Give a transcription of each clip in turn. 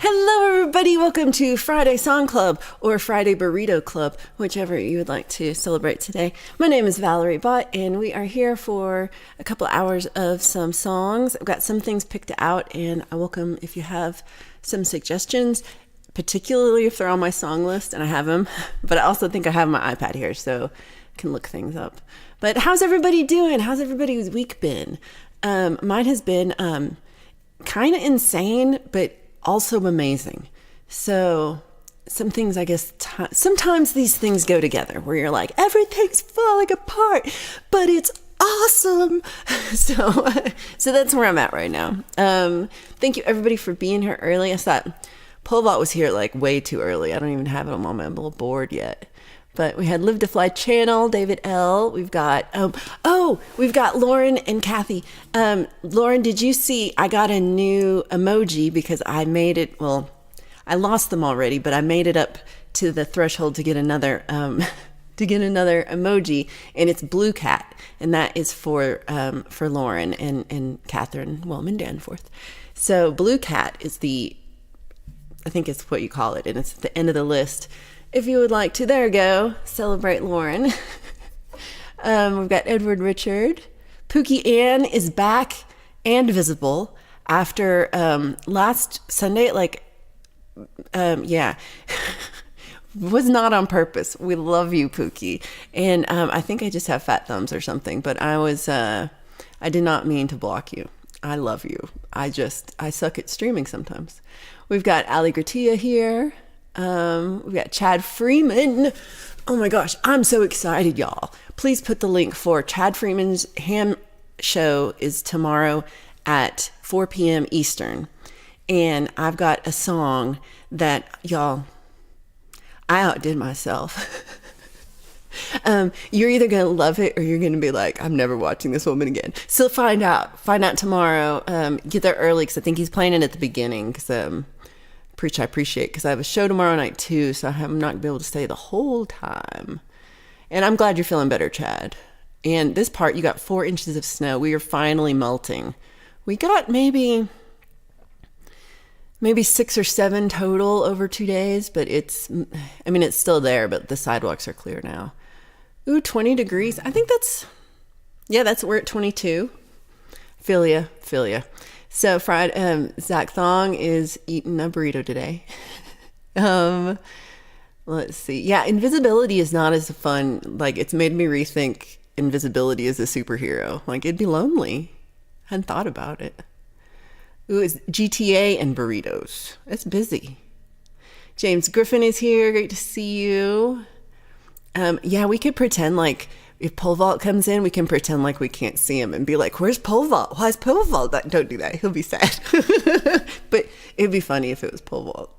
Hello, everybody. Welcome to Friday Song Club or Friday Burrito Club, whichever you would like to celebrate today. My name is Valerie Bott, and we are here for a couple hours of some songs. I've got some things picked out, and I welcome if you have some suggestions, particularly if they're on my song list, and I have them. But I also think I have my iPad here, so I can look things up. But how's everybody doing? How's everybody's week been? Mine has been kind of insane, but also amazing. So some things, I guess, sometimes these things go together where you're like, everything's falling apart, but it's awesome. So that's where I'm at right now. Thank you everybody for being here early. I thought Pole Vault was here like way too early. I don't even have it on my little board yet. But we had Live to Fly Channel, David L. We've got, we've got Lauren and Kathy. Lauren, did you see, I got a new emoji because I made it, well, I lost them already, but I made it up to the threshold to get another, emoji, and it's Blue Cat. And that is for Lauren and Catherine Wellman Danforth. So Blue Cat is I think it's what you call it, and it's at the end of the list. If you would like to, there we go, celebrate Lauren. We've got Edward Richard. Pookie Ann is back and visible after last Sunday, was not on purpose. We love you, Pookie. And I think I just have fat thumbs or something, but I did not mean to block you. I love you. I suck at streaming sometimes. We've got Ali Gratia here. We've got Chad Freeman. Oh my gosh, I'm so excited, y'all. Please put the link for Chad Freeman's ham show is tomorrow at 4 p.m. Eastern. And I've got a song that, y'all, I outdid myself. You're either going to love it or you're going to be like, I'm never watching this woman again. So find out tomorrow. Get there early because I think he's playing it at the beginning because, I appreciate because I have a show tomorrow night too, so I'm not going to be able to stay the whole time. And I'm glad you're feeling better, Chad. And this part, you got 4 inches of snow. We are finally melting. We got maybe 6 or 7 total over 2 days, but it's still there, but the sidewalks are clear now. Ooh, 20 degrees. I think we're at 22. Feel ya. So Zach Thong is eating a burrito today. Let's see. Yeah, invisibility is not as fun. Like, it's made me rethink invisibility as a superhero. Like, it'd be lonely. Hadn't thought about it. Ooh, it's GTA and burritos. It's busy. James Griffin is here. Great to see you. We could pretend like if Pole Vault comes in, we can pretend like we can't see him and be like, where's Pole Vault? Why is Pole Vault? Don't do that. He'll be sad. But it'd be funny if it was Pole Vault.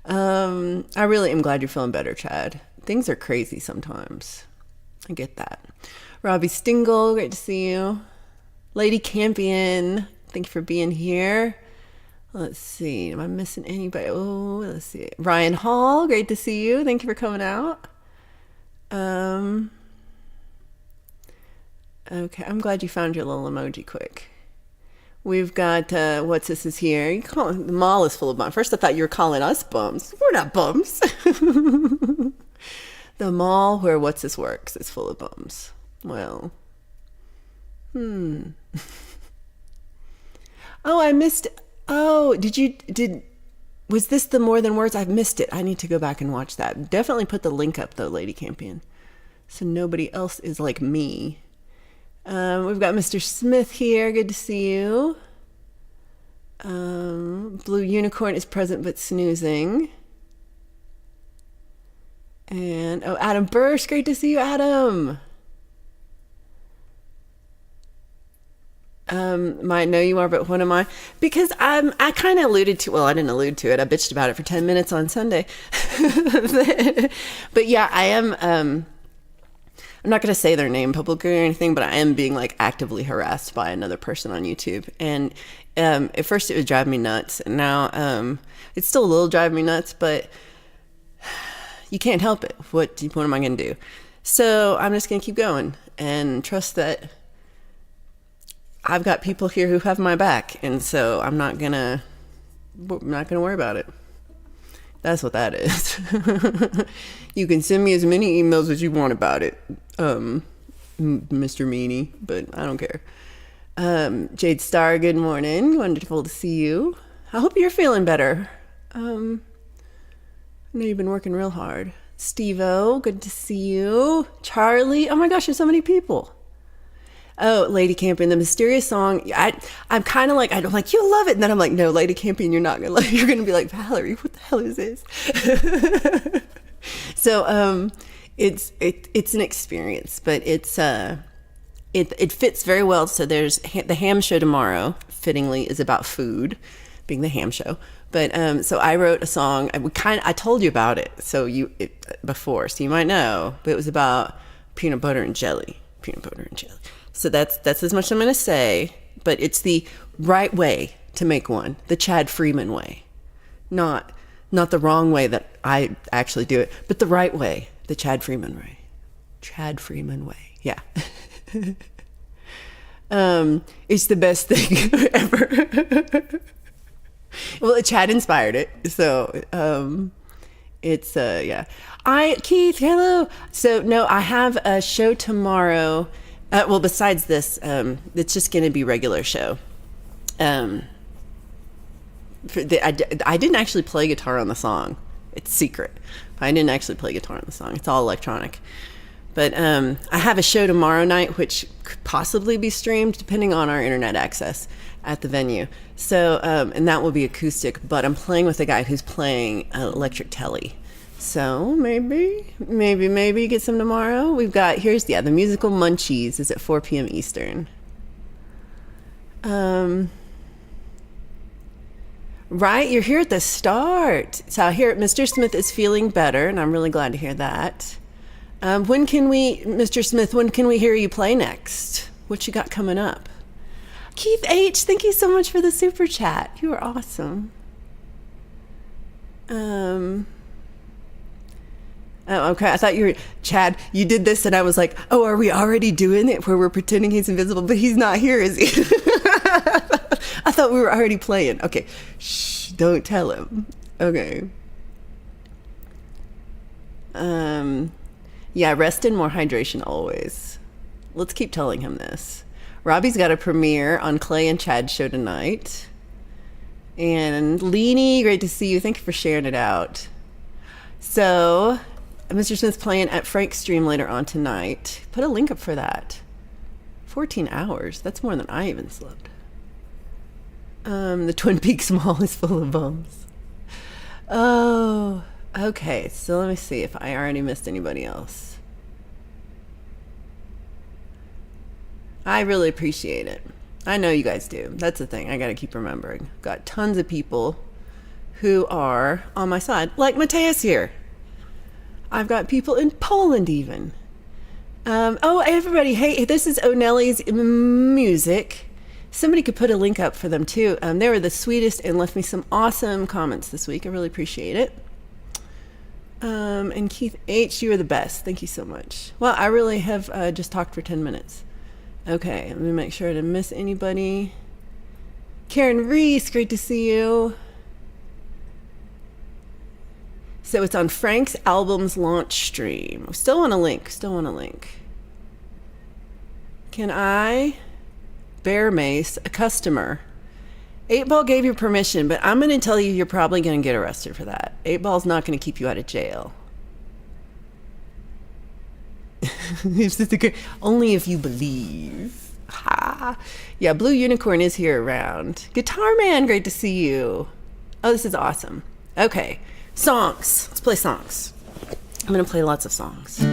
I really am glad you're feeling better, Chad. Things are crazy sometimes. I get that. Robbie Stingle, great to see you. Lady Campion, thank you for being here. Let's see. Am I missing anybody? Oh, let's see. Ryan Hall, great to see you. Thank you for coming out. Okay, I'm glad you found your little emoji quick. We've got, what's this is here? The mall is full of bums. First I thought you were calling us bums. We're not bums. The mall where what's this works is full of bums. Well, Oh, I missed it. Oh, was this the More Than Words? I've missed it. I need to go back and watch that. Definitely put the link up though, Lady Campion. So nobody else is like me. We've got Mr. Smith here. Good to see you. Blue Unicorn is present but snoozing. And, Adam Bursch. Great to see you, Adam. Might know you are, but what am I? Because I kind of alluded to, well, I didn't allude to it. I bitched about it for 10 minutes on Sunday. But yeah, I am, I'm not going to say their name publicly or anything, but I am being like actively harassed by another person on YouTube. And at first it was driving me nuts, and now it's still a little driving me nuts, but you can't help it. What am I going to do? So I'm just going to keep going and trust that I've got people here who have my back. And so I'm not going to I'm not going to worry about it. That's what that is. You can send me as many emails as you want about it, Mr. Meanie, but I don't care. Jade Star, good morning. Wonderful to see you. I hope you're feeling better. I know you've been working real hard. Steve-O, good to see you. Charlie, oh my gosh, there's so many people. Oh, Lady Campion, the mysterious song. I'm kind of like, I'm like, you'll love it. And then I'm like, no, Lady Campion, you're not going to love it. You're going to be like, Valerie, what the hell is this? So it's an experience, but it fits very well. So there's the ham show tomorrow, fittingly, is about food, being the ham show. But so I wrote a song. I told you about it before, so you might know. But it was about peanut butter and jelly. So that's as much as I'm going to say. But it's the right way to make one, the Chad Freeman way, not the wrong way that I actually do it, but the right way, the Chad Freeman way. Yeah. It's the best thing ever. Well, Chad inspired it, so it's yeah. Keith, hello. So no, I have a show tomorrow. Well, besides this, it's just going to be regular show. I didn't actually play guitar on the song. It's secret. I didn't actually play guitar on the song. It's all electronic. But I have a show tomorrow night, which could possibly be streamed depending on our internet access at the venue. So, and that will be acoustic, but I'm playing with a guy who's playing electric telly. So maybe get some tomorrow. We've got, the musical Munchies is at 4 p.m. Eastern. Right, you're here at the start. So I hear Mr. Smith is feeling better, and I'm really glad to hear that. Mr. Smith, when can we hear you play next? What you got coming up? Keith H., thank you so much for the super chat. You are awesome. Oh, okay. I thought you were, Chad, you did this, and I was like, oh, are we already doing it where we're pretending he's invisible, but he's not here, is he? I thought we were already playing. Okay. Shh, don't tell him. Okay. Yeah, rest and more hydration always. Let's keep telling him this. Robbie's got a premiere on Clay and Chad's show tonight. And Leanie, great to see you. Thank you for sharing it out. So, Mr. Smith's playing at Frank's stream later on tonight. Put a link up for that. 14 hours. That's more than I even slept. The Twin Peaks Mall is full of bums. Oh, okay. So let me see if I already missed anybody else. I really appreciate it. I know you guys do. That's the thing I got to keep remembering. Got tons of people who are on my side, like Mateus here. I've got people in Poland even. Oh, everybody, hey, this is O'Nelly's Music. Somebody could put a link up for them too. They were the sweetest and left me some awesome comments this week. I really appreciate it. And Keith H., you are the best. Thank you so much. Well, I really have just talked for 10 minutes. Okay, let me make sure I didn't miss anybody. Karen Reese, great to see you. So it's on Frank's album's launch stream. Still want a link. Can I bear mace a customer? 8-Ball gave you permission, but I'm going to tell you you're probably going to get arrested for that. 8-Ball's not going to keep you out of jail. Only if you believe. Ha. Yeah, Blue Unicorn is here around. Guitar Man, great to see you. Oh, this is awesome. Okay, songs. Let's play songs. I'm going to play lots of songs. Well,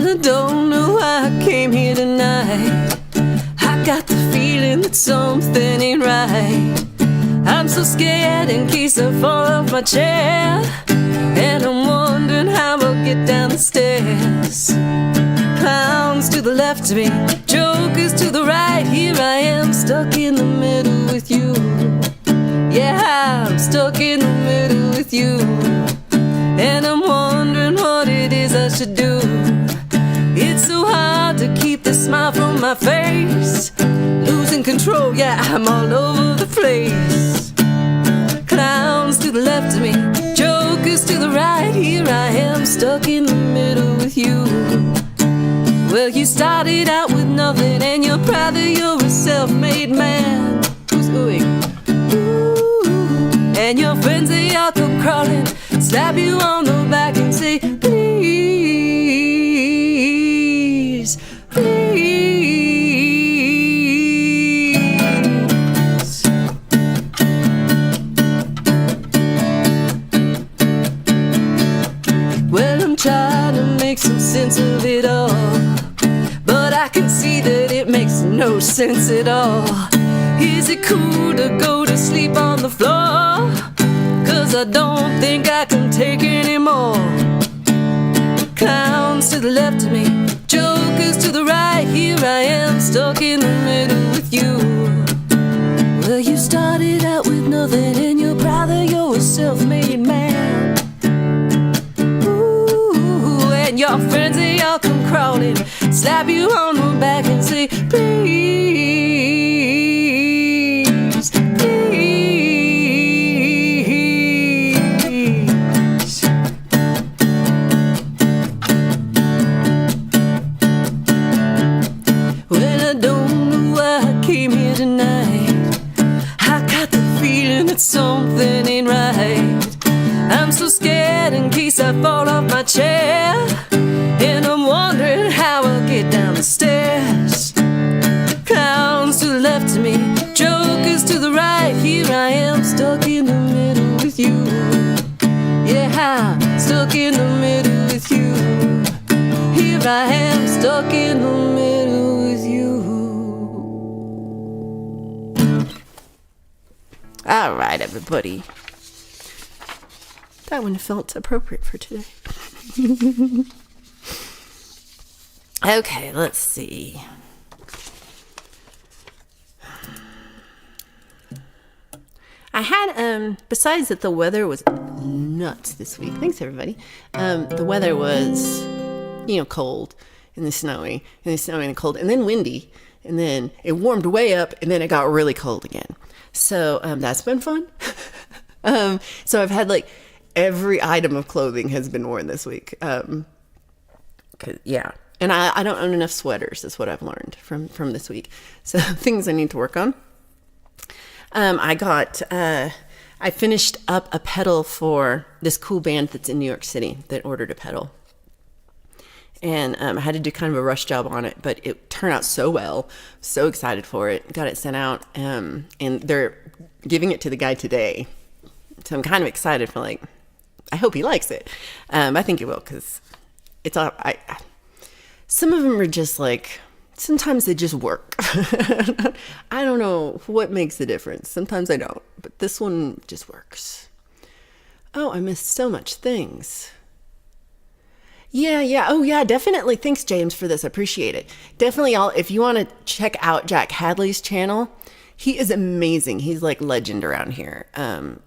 I don't know why I came here tonight. I got the feeling that something ain't right. I'm so scared in case I fall off my chair, and I'm wondering how I'll get down the stairs. Clowns to the left of me, jokers to the right. Here I am, stuck in the middle with you. Yeah, I'm stuck in the middle with you, and I'm wondering what it is I should do. It's so hard to keep the smile from my face. Losing control, yeah, I'm all over the place. Clowns to the left of me, jokers to the right. Here I am, stuck in the middle with you. Well, you started out with nothing, and you're proud that you're a self-made man. Who's oohing? Ooh. And your friends, they all come crawling, slap you on the back and say, please, please. Well, I'm trying to make some sense of it all, but I can see that it makes no sense at all. Is it cool to go to sleep on the floor? 'Cause I don't think I can take anymore. Clowns to the left of me, jokers to the right. Here I am, stuck in the middle with you. Well, you started out with nothing, and you're proud that you're a self-made man. Ooh, and your friends, they all come crawling, slap you on the back and say, please, please. Well, I don't know why I came here tonight. I got the feeling that something ain't right. I'm so scared in case I fall off my chair, and I'm wondering how I'll get down the stairs. Clowns to the left of me, jokers to the right. Here I am, stuck in the middle with you. Yeah, stuck in the middle with you. Here I am, stuck in the middle with you. All right, everybody. That one felt appropriate for today. Okay, let's see. I had, besides that the weather was nuts this week. Thanks, everybody. The weather was, cold and snowy and cold and then windy. And then it warmed way up and then it got really cold again. So that's been fun. So I've had every item of clothing has been worn this week. Yeah. And I don't own enough sweaters, is what I've learned from this week. So things I need to work on. I finished up a pedal for this cool band that's in New York City that ordered a pedal. And I had to do kind of a rush job on it, but it turned out so well. So excited for it. Got it sent out. And they're giving it to the guy today. So I'm kind of excited for I hope he likes it. I think he will, because it's all, some of them are just sometimes they just work. I don't know what makes the difference. Sometimes I don't, but this one just works. Oh, I missed so much things. Yeah. Oh, yeah, definitely. Thanks, James, for this. I appreciate it. Definitely, if you want to check out Jack Hadley's channel, he is amazing. He's legend around here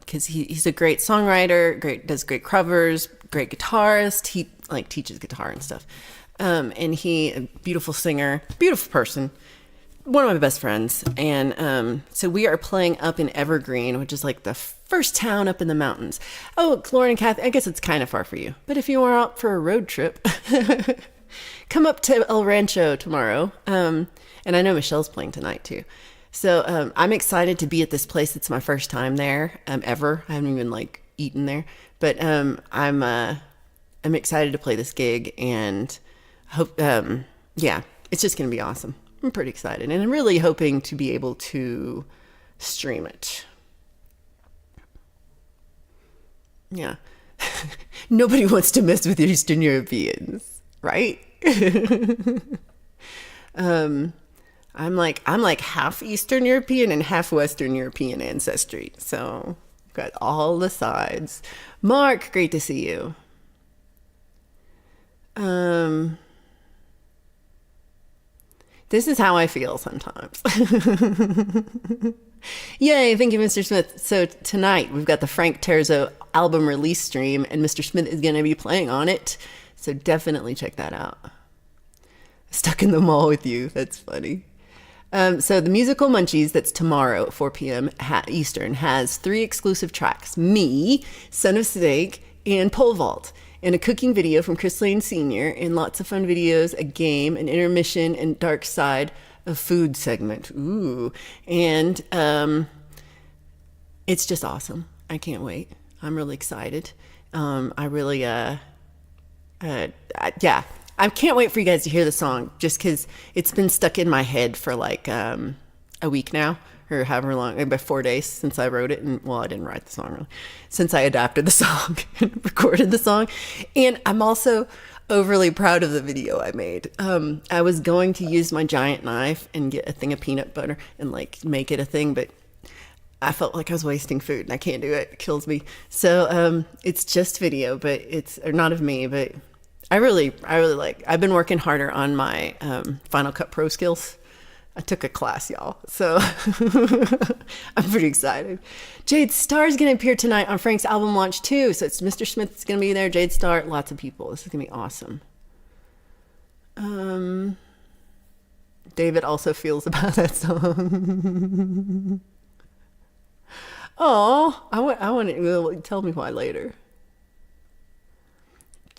because he's a great songwriter, does great covers, great guitarist. He teaches guitar and stuff. And he, a beautiful singer, beautiful person, one of my best friends. And so we are playing up in Evergreen, which is the first town up in the mountains. Oh, Lauren and Kathy, I guess it's kind of far for you. But if you are out for a road trip, come up to El Rancho tomorrow. And I know Michelle's playing tonight too. So I'm excited to be at this place. It's my first time there ever. I haven't even eaten there. But I'm excited to play this gig and hope, it's just going to be awesome. I'm pretty excited. And I'm really hoping to be able to stream it. Yeah. Nobody wants to mess with Eastern Europeans, right? I'm half Eastern European and half Western European ancestry. So I've got all the sides. Mark, great to see you. This is how I feel sometimes. Yay, thank you, Mr. Smith. So tonight we've got the Frank Terzo album release stream, and Mr. Smith is going to be playing on it. So definitely check that out. Stuck in the mall with you. That's funny. So the musical Munchies, that's tomorrow at 4 p.m. Eastern, has 3 exclusive tracks. Me, Son of Steak, and Pole Vault. And a cooking video from Chris Lane Sr. and lots of fun videos, a game, an intermission, and dark side of food segment. Ooh. And it's just awesome. I can't wait. I'm really excited. I can't wait for you guys to hear the song, just because it's been stuck in my head for like a week now, or however long, about 4 days since I wrote it. And well, I didn't write the song really, since I adapted the song and recorded the song. And I'm also overly proud of the video I made. I was going to use my giant knife and get a thing of peanut butter and like make it a thing, but I felt like I was wasting food and I can't do it. It kills me. So it's just video, but it's or not of me, but I really like. I've been working harder on my Final Cut Pro skills. I took a class, y'all, so I'm pretty excited. Jade Starr's gonna appear tonight on Frank's album launch too. So it's Mr. Smith's gonna be there, Jade Starr, lots of people. This is gonna be awesome. David also feels about that song. Oh, I want to tell me why later.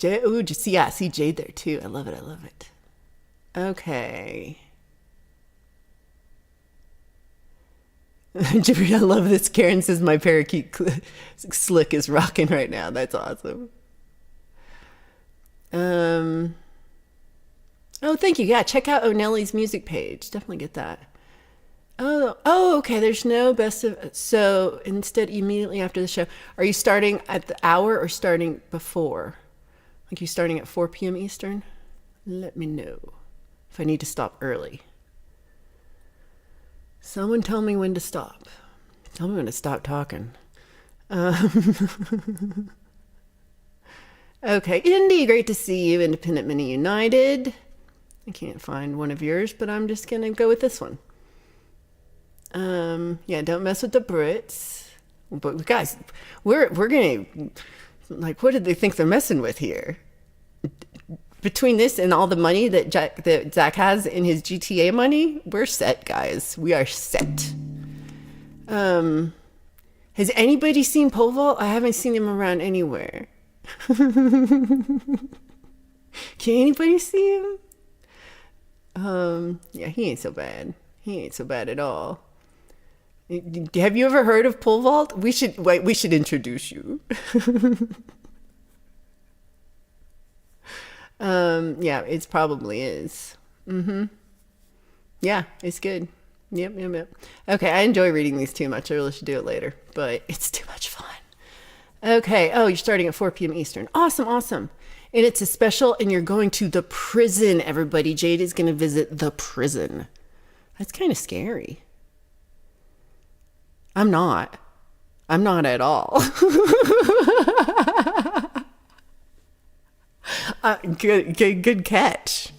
Ooh, see Jade there too. I love it. Okay. I love this. Karen says my parakeet slick is rocking right now. That's awesome. Oh, thank you. Yeah, check out O'Nelly's music page. Definitely get that. Oh, okay. There's no best of. So instead, immediately after the show, are you starting at the hour or starting before? Like you starting at 4 p.m. Eastern? Let me know if I need to stop early. Someone tell me when to stop. Tell me when to stop talking. Okay, Indy, great to see you. Independent Mini United. I can't find one of yours, but I'm just gonna go with this one. Yeah, don't mess with the Brits. But guys, we're gonna. Like, what did they think they're messing with here? Between this and all the money that Zach has in his GTA money, we're set, guys. We are set. Has anybody seen Pole Vault? I haven't seen him around anywhere. Can anybody see him? Yeah, he ain't so bad. He ain't so bad at all. Have you ever heard of Pole Vault? We should introduce you. Yeah, it probably is. Yeah, it's good. Yep. Okay, I enjoy reading these too much. I really should do it later, but it's too much fun. Okay. Oh, you're starting at 4 p.m. Eastern. Awesome. And it's a special, and you're going to the prison, everybody. Jade is going to visit the prison. That's kind of scary. I'm not at all. Good catch.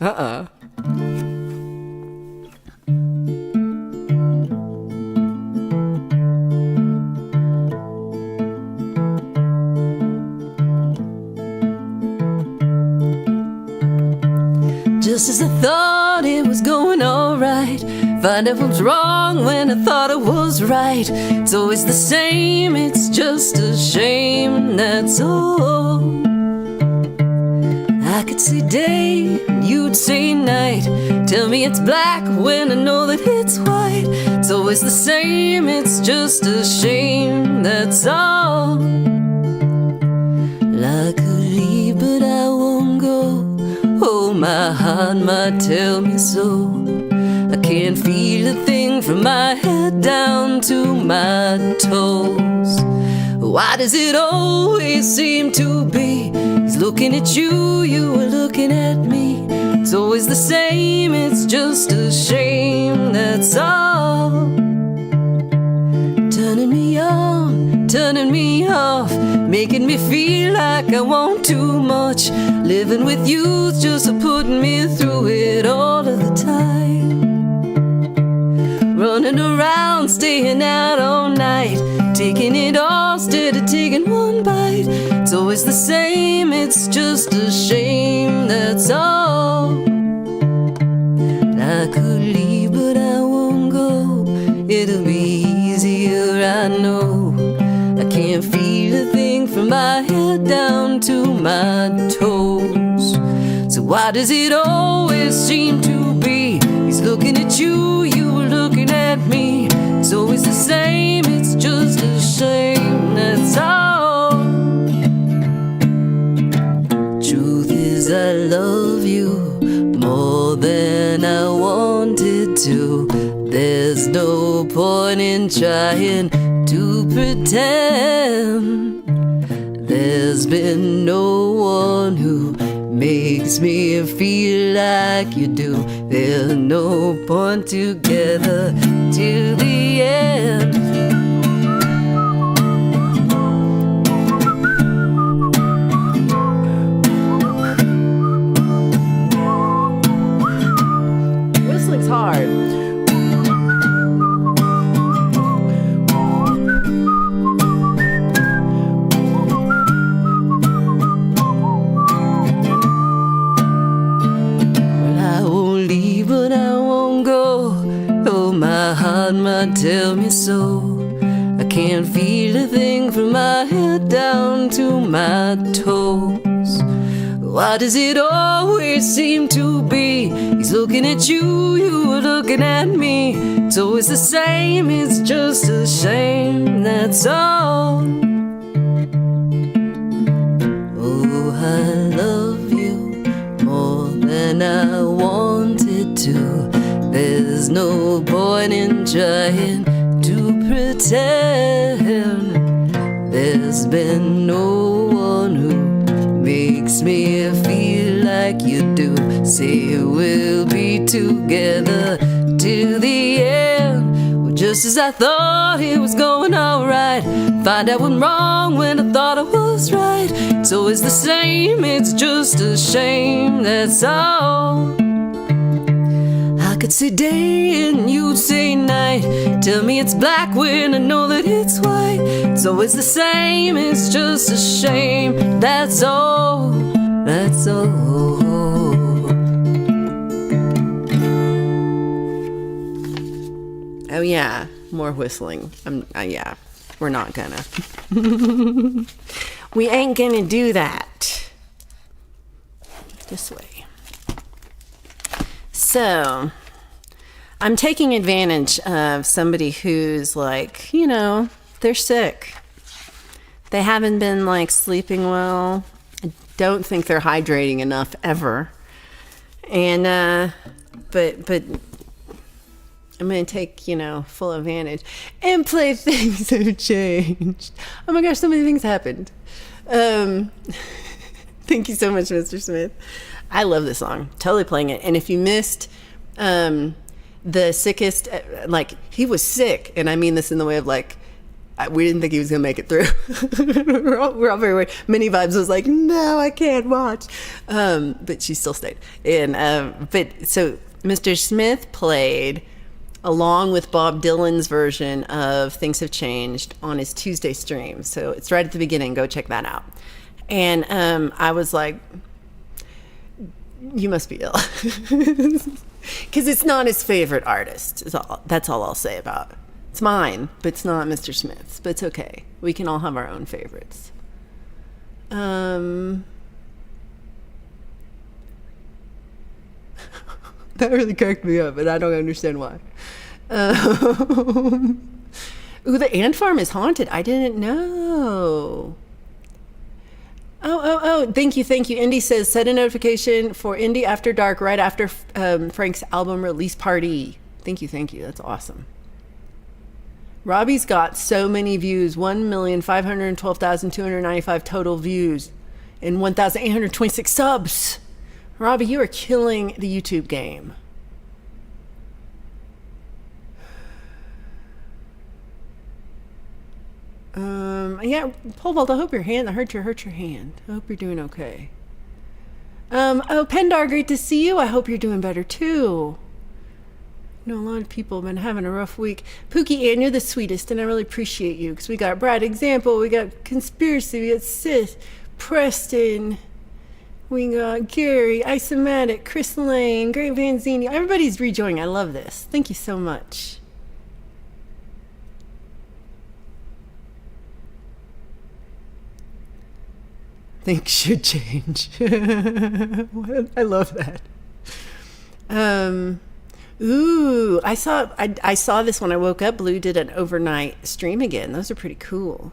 Just as I thought it was going all right, find out what's wrong when I thought it was right. It's always the same, it's just a shame, that's all. I could say day, you'd say night. Tell me it's black when I know that it's white. It's always the same, it's just a shame, that's all. I could leave, but I won't go. Oh, my heart might tell me so. I can't feel a thing from my head down to my toes. Why does it always seem to be he's looking at you, you are looking at me? It's always the same, it's just a shame, that's all. Turning me on, turning me off, making me feel like I want too much. Living with you's just putting me through it all of the time. Running around, staying out all night, taking it all instead of taking one bite. It's always the same, it's just a shame, that's all. head down to my toes. So why does it always seem to be he's looking at you, you looking at me? It's always the same, it's just a shame, that's all. Truth is I love you more than I wanted to. There's no point in trying to pretend. There's been no one who makes me feel like you do. There's no point together to the end. Whistling's hard. Might tell me so. I can't feel a thing from my head down to my toes. Why does it always seem to be he's looking at you, you looking at me? It's always the same, it's just a shame, that's all. Oh, I love you more than I wanted to. There's no point in trying to pretend. There's been no one who makes me feel like you do. Say we'll be together till the end. Well, just as I thought it was going alright, find out I'm wrong when I thought I was right. It's always the same, it's just a shame, that's all. I could say day and you'd say night. Tell me it's black when I know that it's white. It's always the same, it's just a shame, that's all, that's all. Oh yeah, more whistling. Yeah, we're not gonna. We ain't gonna do that. This way. So I'm taking advantage of somebody who's like, you know, they're sick. They haven't been like sleeping well. I don't think they're hydrating enough ever. And, but I'm going to take, you know, full advantage and play Things Have Changed. Oh my gosh, so many things happened. Thank you so much, Mr. Smith. I love this song. Totally playing it. And if you missed, the sickest, like he was sick, and I mean this in the way of like we didn't think he was gonna make it through. we're all very worried. Minnie Vibes was like, no, I can't watch, but she still stayed. And but so Mr. Smith played along with Bob Dylan's version of Things Have Changed on his Tuesday stream. So it's right at the beginning. Go check that out. And I was like, you must be ill. Because it's not his favorite artist. That's all I'll say about it. It's mine, but it's not Mr. Smith's. But it's okay. We can all have our own favorites. That really cracked me up, and I don't understand why. Ooh, the ant farm is haunted. I didn't know. Oh, thank you. Indy says, set a notification for Indy After Dark right after Frank's album release party. Thank you. That's awesome. Robbie's got so many views, 1,512,295 total views and 1,826 subs. Robbie, you are killing the YouTube game. Yeah, Polvold, I hope your hand hurt your hand. I hope you're doing okay. Oh, Pendar, great to see you. I hope you're doing better too. I know a lot of people have been having a rough week. Pookie Ann, you're the sweetest, and I really appreciate you, because we got Brad Example, we got Conspiracy, we got Sith, Preston, we got Gary, Isomatic, Chris Lane, Great Vanzini. Everybody's rejoining. I love this. Thank you so much. things should change. I love that. Ooh, I saw this when I woke up. Blue did an overnight stream again. Those are pretty cool.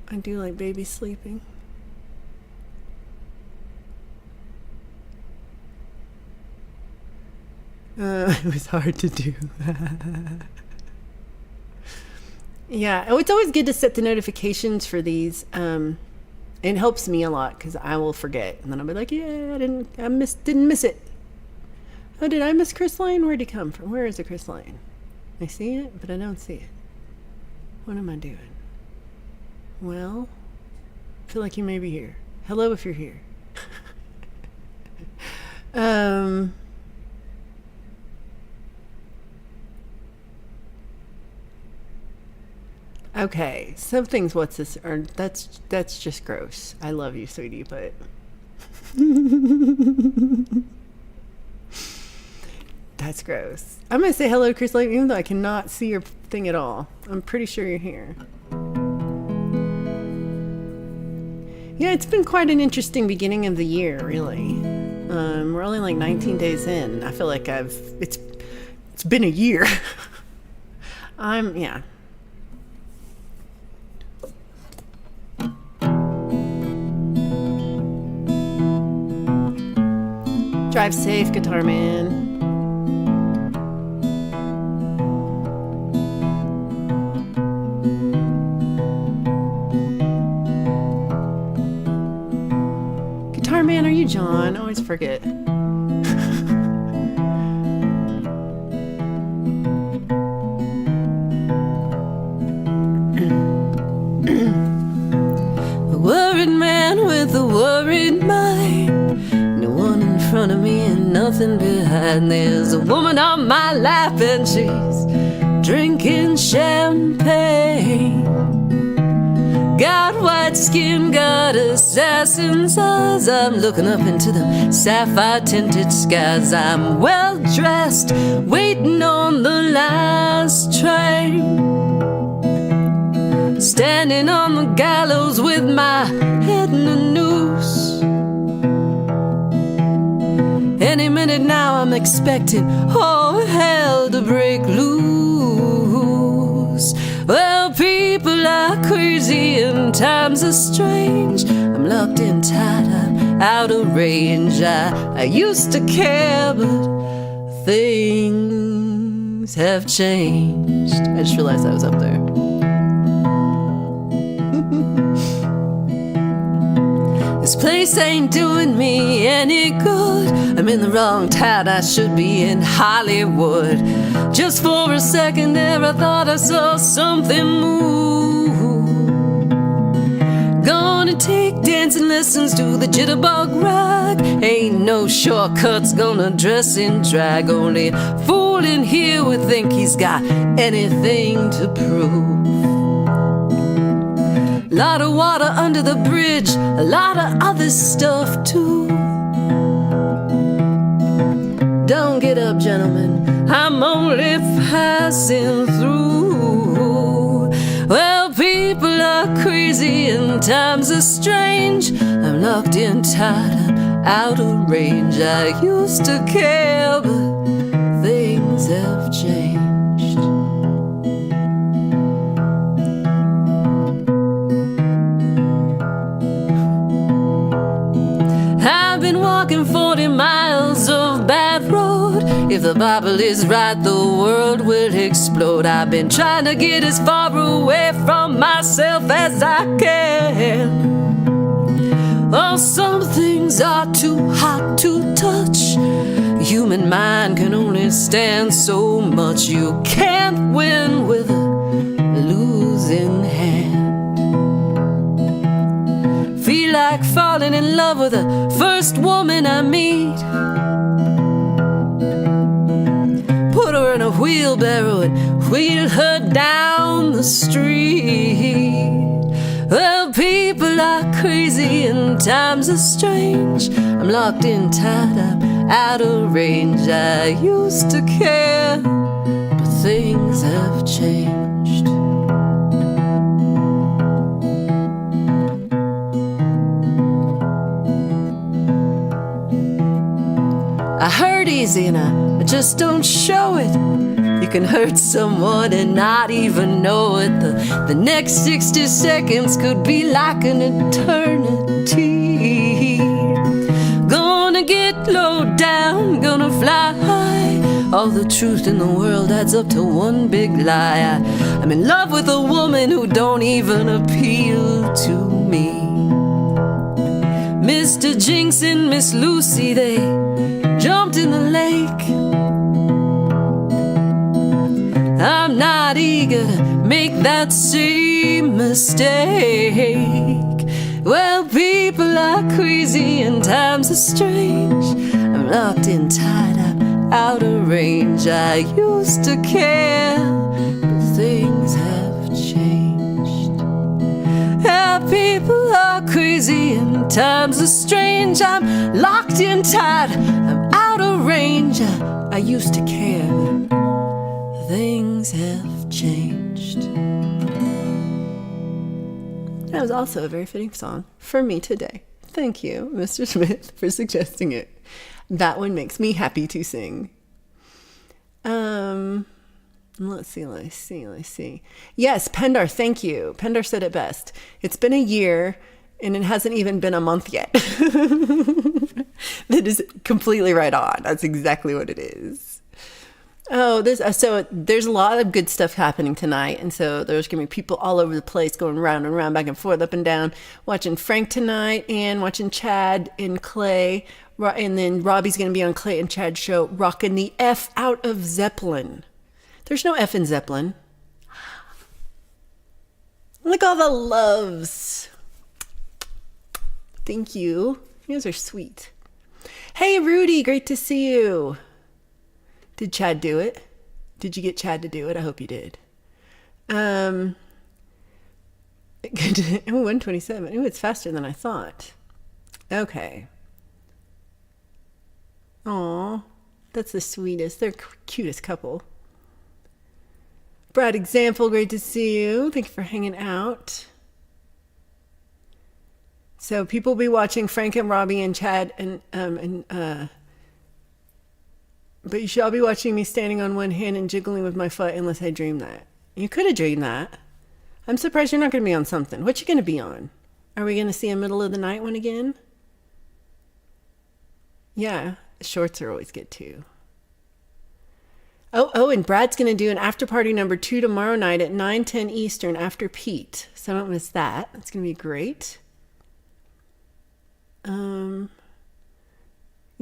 I do like baby sleeping. It was hard to do. Yeah, oh, it's always good to set the notifications for these. It helps me a lot because I will forget, and then I'll be like, "Yeah, didn't miss it." Oh, did I miss Chris Lane? Where'd he come from? Where is the Chris Lane? I see it, but I don't see it. What am I doing? Well, I feel like you may be here. Hello, if you're here. Okay, some things. What's this? Or that's just gross. I love you, sweetie, but that's gross. I'm gonna say hello to Chris Lane, even though I cannot see your thing at all. I'm pretty sure you're here. Yeah, it's been quite an interesting beginning of the year, really. We're only like 19 days in. I feel like it's been a year. Yeah. Drive safe, Guitar Man. Guitar Man, are you John? I always forget. A worried man with a worried mind. No one in front of me and nothing behind. There's a woman on my lap and she's drinking champagne. Got white skin, got assassin's eyes. I'm looking up into the sapphire tinted skies. I'm well dressed, waiting on the last train. Standing on the gallows with my head in a noose. Any minute now I'm expecting all hell to break loose. Well, people are crazy and times are strange. I'm locked in tight, I'm out of range. I used to care, but things have changed. I just realized I was up there. This place ain't doing me any good. I'm in the wrong town, I should be in Hollywood. Just for a second there I thought I saw something move. Gonna take dancing lessons to the jitterbug rag. Ain't no shortcuts, gonna dress in drag. Only fool in here would think he's got anything to prove. Lot of water under the bridge, a lot of other stuff too. Don't get up, gentlemen, I'm only passing through. Well, people are crazy and times are strange. I'm locked in tight, I'm out of range. I used to care, but things have changed. I've been walking 40 miles of bad road. If the Bible is right, the world will explode. I've been trying to get as far away from myself as I can. Oh, some things are too hot to touch. Human mind can only stand so much. You can't win with a losing hand. Feel like falling in love with the first woman I meet. Put her in a wheelbarrow and wheel her down the street. Well, people are crazy and times are strange. I'm locked in tight, I'm out of range. I used to care, but things have changed. I hurt easy and I just don't show it. You can hurt someone and not even know it. The next 60 seconds could be like an eternity. Gonna get low down, gonna fly high. All the truth in the world adds up to one big lie. I'm in love with a woman who don't even appeal to me. Mr. Jinx and Miss Lucy, they jumped in the lake. I'm not eager to make that same mistake. Well, people are crazy and times are strange. I'm locked in tight, I'm out of range. I used to care, but things have changed. Yeah, people are crazy and times are strange. I'm locked in tight, I'm out of range. I used to care, but things have changed. That was also a very fitting song for me today. Thank you, Mr. Smith, for suggesting it. That one makes me happy to sing. Let's see. Yes, Pendar, thank you. Pendar said it best. It's been a year and it hasn't even been a month yet. That is completely right on. That's exactly what it is. Oh, so there's a lot of good stuff happening tonight. And so there's going to be people all over the place going round and round, back and forth, up and down, watching Frank tonight and watching Chad and Clay. And then Robbie's going to be on Clay and Chad's show, rocking the F out of Zeppelin. There's no F in Zeppelin. Look, all the loves. Thank you. You guys are sweet. Hey, Rudy, great to see you. Did Chad do it? Did you get Chad to do it? I hope you did. 127. Ooh, it's faster than I thought. Okay. Aw, that's the sweetest. They're cutest couple. Brad Example, great to see you. Thank you for hanging out. So people will be watching Frank and Robbie and Chad but you should all be watching me standing on one hand and jiggling with my foot unless I dream that. You could have dreamed that. I'm surprised you're not going to be on something. What you going to be on? Are we going to see a middle of the night one again? Yeah, shorts are always good too. Oh, and Brad's going to do an after party number 2 tomorrow night at 9:10 Eastern after Pete. So don't miss that. That's going to be great.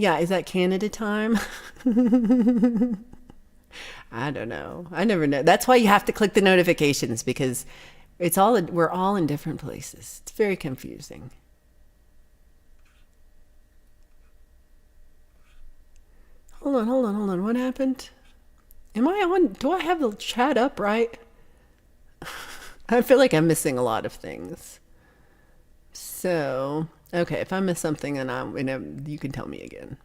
Yeah, is that Canada time? I don't know. I never know. That's why you have to click the notifications, because we're all in different places. It's very confusing. Hold on. What happened? Am I on? Do I have the chat up right? I feel like I'm missing a lot of things. So, okay, if I miss something, then you can tell me again.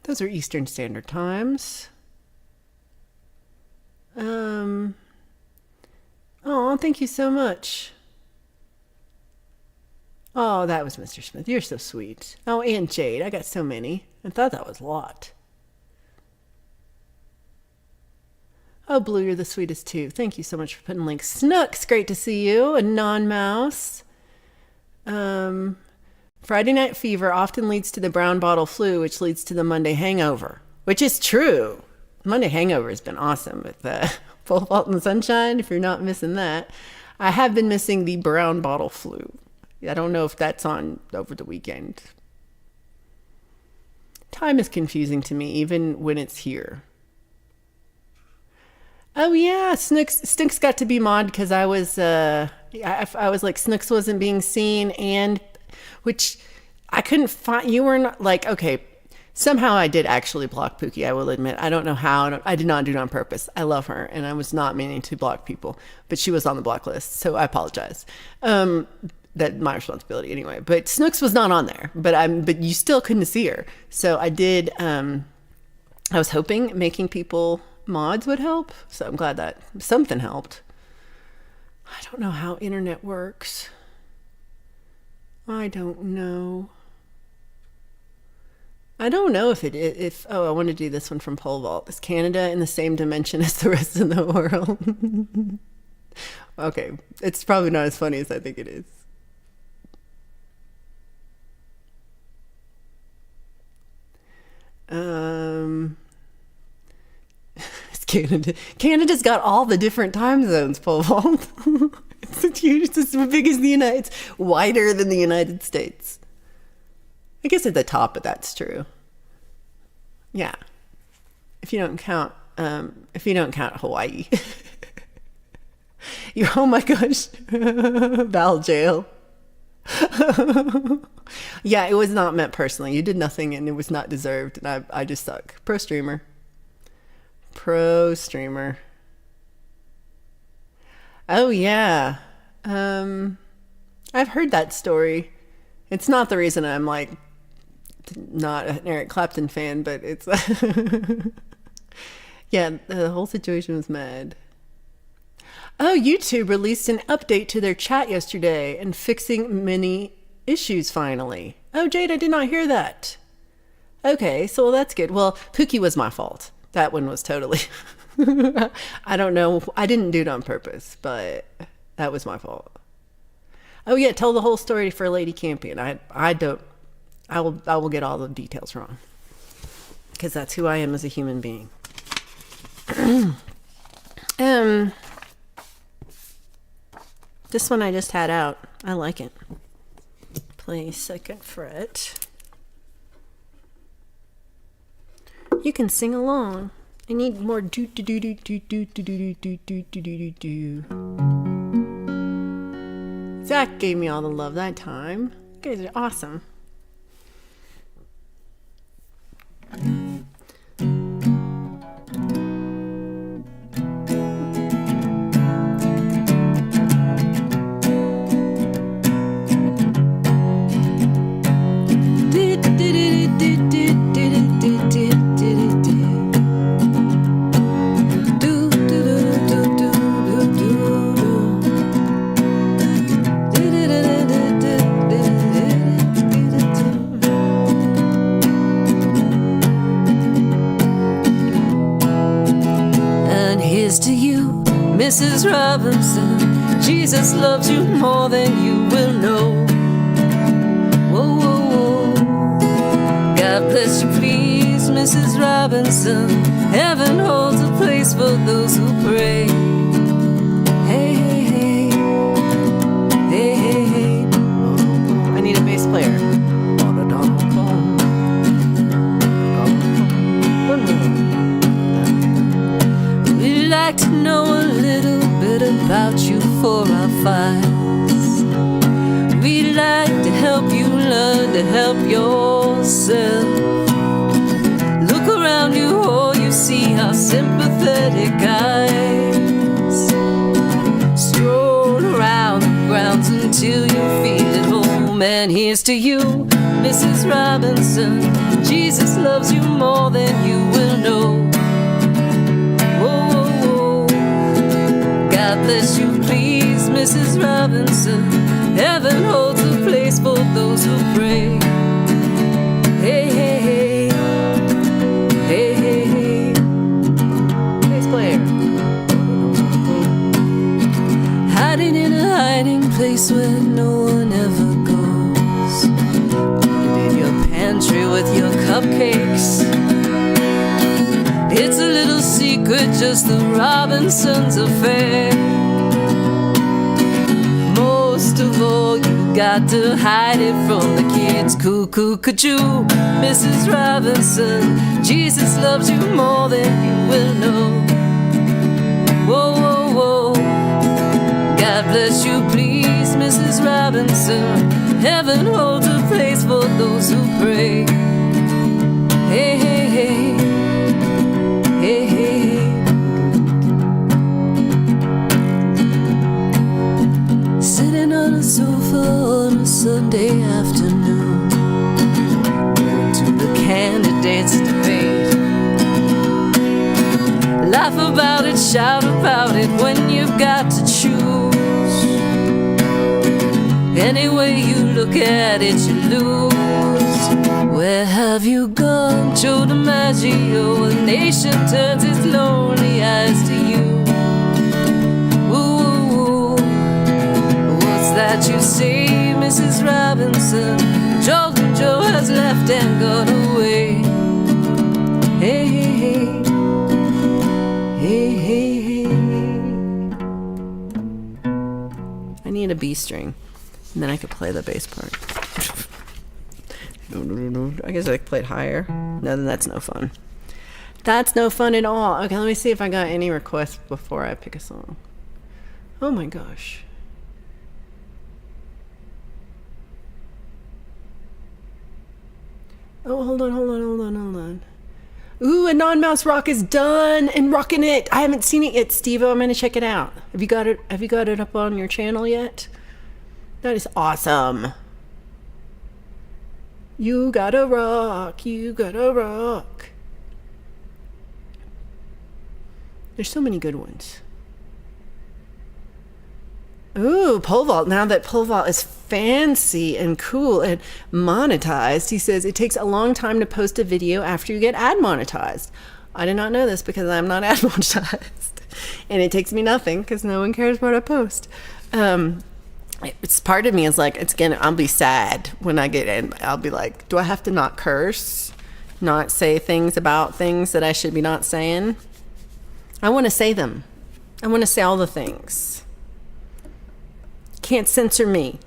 Those are Eastern Standard Times. Oh, thank you so much. Oh, that was Mr. Smith. You're so sweet. Oh, and Jade. I got so many. I thought that was a lot. Oh, Blue, you're the sweetest too. Thank you so much for putting links. Snooks, great to see you. A non-mouse. Friday night fever often leads to the brown bottle flu, which leads to the Monday hangover, which is true. Monday hangover has been awesome with Full Fault in the Sunshine, if you're not missing that. I have been missing the brown bottle flu. I don't know if that's on over the weekend. Time is confusing to me, even when it's here. Oh yeah, Snooks got to be mod because I was like, Snooks wasn't being seen, and which I couldn't find. You were not like, okay, somehow I did actually block Pookie, I will admit. I don't know how. I did not do it on purpose. I love her, and I was not meaning to block people, but she was on the block list, so I apologize. That's my responsibility anyway. But Snooks was not on there, but you still couldn't see her. So I did. I was hoping making people mods would help, so I'm glad that something helped. I don't know how internet works. I don't know. I don't know if it is. I want to do this one from pole vault. Is Canada in the same dimension as the rest of the world? Okay, it's probably not as funny as I think it is. It's Canada. Canada's got all the different time zones, pole vault. It's huge. It's as big as the United. It's wider than the United States. I guess at the top of that's true. Yeah. If you don't count Hawaii. Oh my gosh. Val jail. Yeah, it was not meant personally. You did nothing and it was not deserved. And I just suck. Pro streamer. Oh yeah. I've heard that story. It's not the reason I'm like not an Eric Clapton fan, but it's yeah, the whole situation was mad. Oh, YouTube released an update to their chat yesterday and fixing many issues finally. Oh, Jade, I did not hear that. Okay, so that's good. Well, Pookie was my fault. That one was totally I don't know. I didn't do it on purpose, but that was my fault. Oh yeah, tell the whole story for Lady Campion. I will get all the details wrong. Because that's who I am as a human being. This one I just had out. I like it. Play second fret. You can sing along. I need more do do do do do do do do do do do do do. Zach gave me all the love that time. You guys are awesome. Mrs. Robinson, Jesus loves you more than you will know. Whoa, whoa, whoa. God bless you, please, Mrs. Robinson. Heaven holds a place for those who pray. Hey, hey, hey. Hey, hey, hey. I need a bass player. We'd like to know a little bit about you for our files. We'd like to help you learn to help yourself. Look around you, all you see are sympathetic eyes. Stroll around the grounds until you feel at home. And here's to you, Mrs. Robinson. Jesus loves you more than you will know. God bless you, please, Mrs. Robinson. Heaven holds a place for those who pray. Hey, hey, hey. Hey, hey, hey. Bass player. Hiding in a hiding place where no one ever goes. In your pantry with your cupcakes. It's a little secret, just the Robinsons' affair. Most of all, you got to hide it from the kids. Cuckoo, cuckoo, Mrs. Robinson. Jesus loves you more than you will know. Whoa, whoa, whoa. God bless you, please, Mrs. Robinson. Heaven holds a place for those who pray. Hey, hey, hey. Hey, hey, hey. Sitting on a sofa on a Sunday afternoon, going to the candidates' debate. Laugh about it, shout about it when you've got to choose. Any way you look at it, you lose. Where have you gone, Joe DiMaggio? A nation turns its lonely eyes to you. Ooh, what's that you say, Mrs. Robinson? Joe has left and gone away. Hey, hey, hey, hey, hey, hey. I need a B string, and then I could play the bass part. I guess I could play it higher. No, then that's no fun. That's no fun at all. Okay, let me see if I got any requests before I pick a song. Oh my gosh. Oh, hold on. Ooh, a non-mouse rock is done and rocking it. I haven't seen it yet, Steve-O. I'm gonna check it out. Have you got it up on your channel yet? That is awesome. You gotta rock. There's so many good ones. Ooh, pole vault. Now that pole vault is fancy and cool and monetized, he says it takes a long time to post a video after you get ad monetized. I did not know this because I'm not ad monetized. And it takes me nothing because no one cares what I post. It's part of me is like, I'll be sad when I get in. I'll be like, do I have to not curse? Not say things about things that I should be not saying? I want to say them. I want to say all the things. Can't censor me.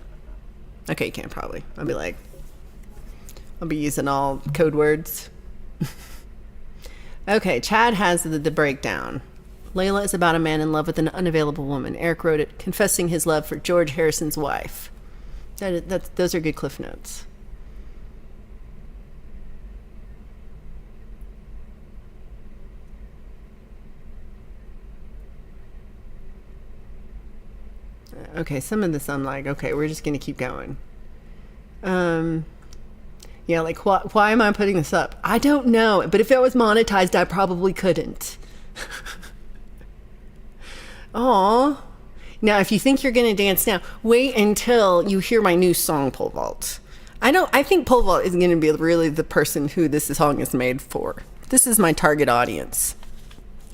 Okay, you can probably. I'll be using all code words. Okay, Chad has the breakdown. Layla is about a man in love with an unavailable woman. Eric wrote it, confessing his love for George Harrison's wife. Those are good cliff notes. Okay, some of this I'm like, okay, we're just going to keep going. Yeah, like, why am I putting this up? I don't know, but if it was monetized, I probably couldn't. Aw. Now, if you think you're going to dance now, wait until you hear my new song, Pole Vault. I think Pole Vault is going to be really the person who this song is made for. This is my target audience,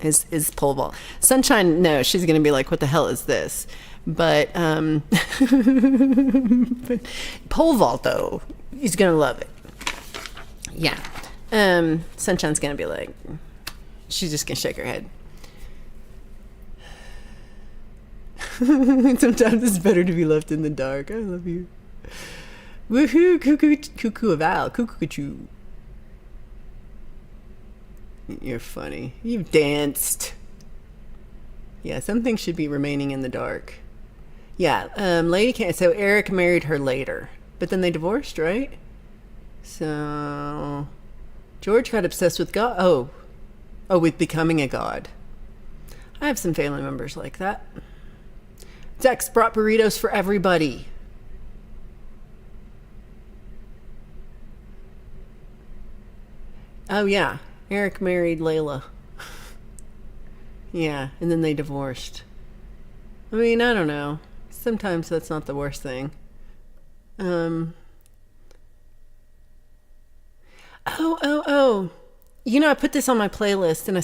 is Pole Vault. Sunshine, no, she's going to be like, what the hell is this? But Pole Vault, though, he's going to love it. Yeah. Sunshine's going to be like, she's just going to shake her head. Sometimes it's better to be left in the dark. I love you. Woohoo, cuckoo Val, cuckoo. You're funny. You've danced. Yeah, some things should be remaining in the dark. Yeah, Lady can't. So Eric married her later, but then they divorced, right? So George got obsessed with God. Oh, with becoming a god. I have some family members like that. Dex brought burritos for everybody. Oh yeah, Eric married Layla. Yeah, and then they divorced. I mean, I don't know. Sometimes that's not the worst thing. Oh. You know, I put this on my playlist and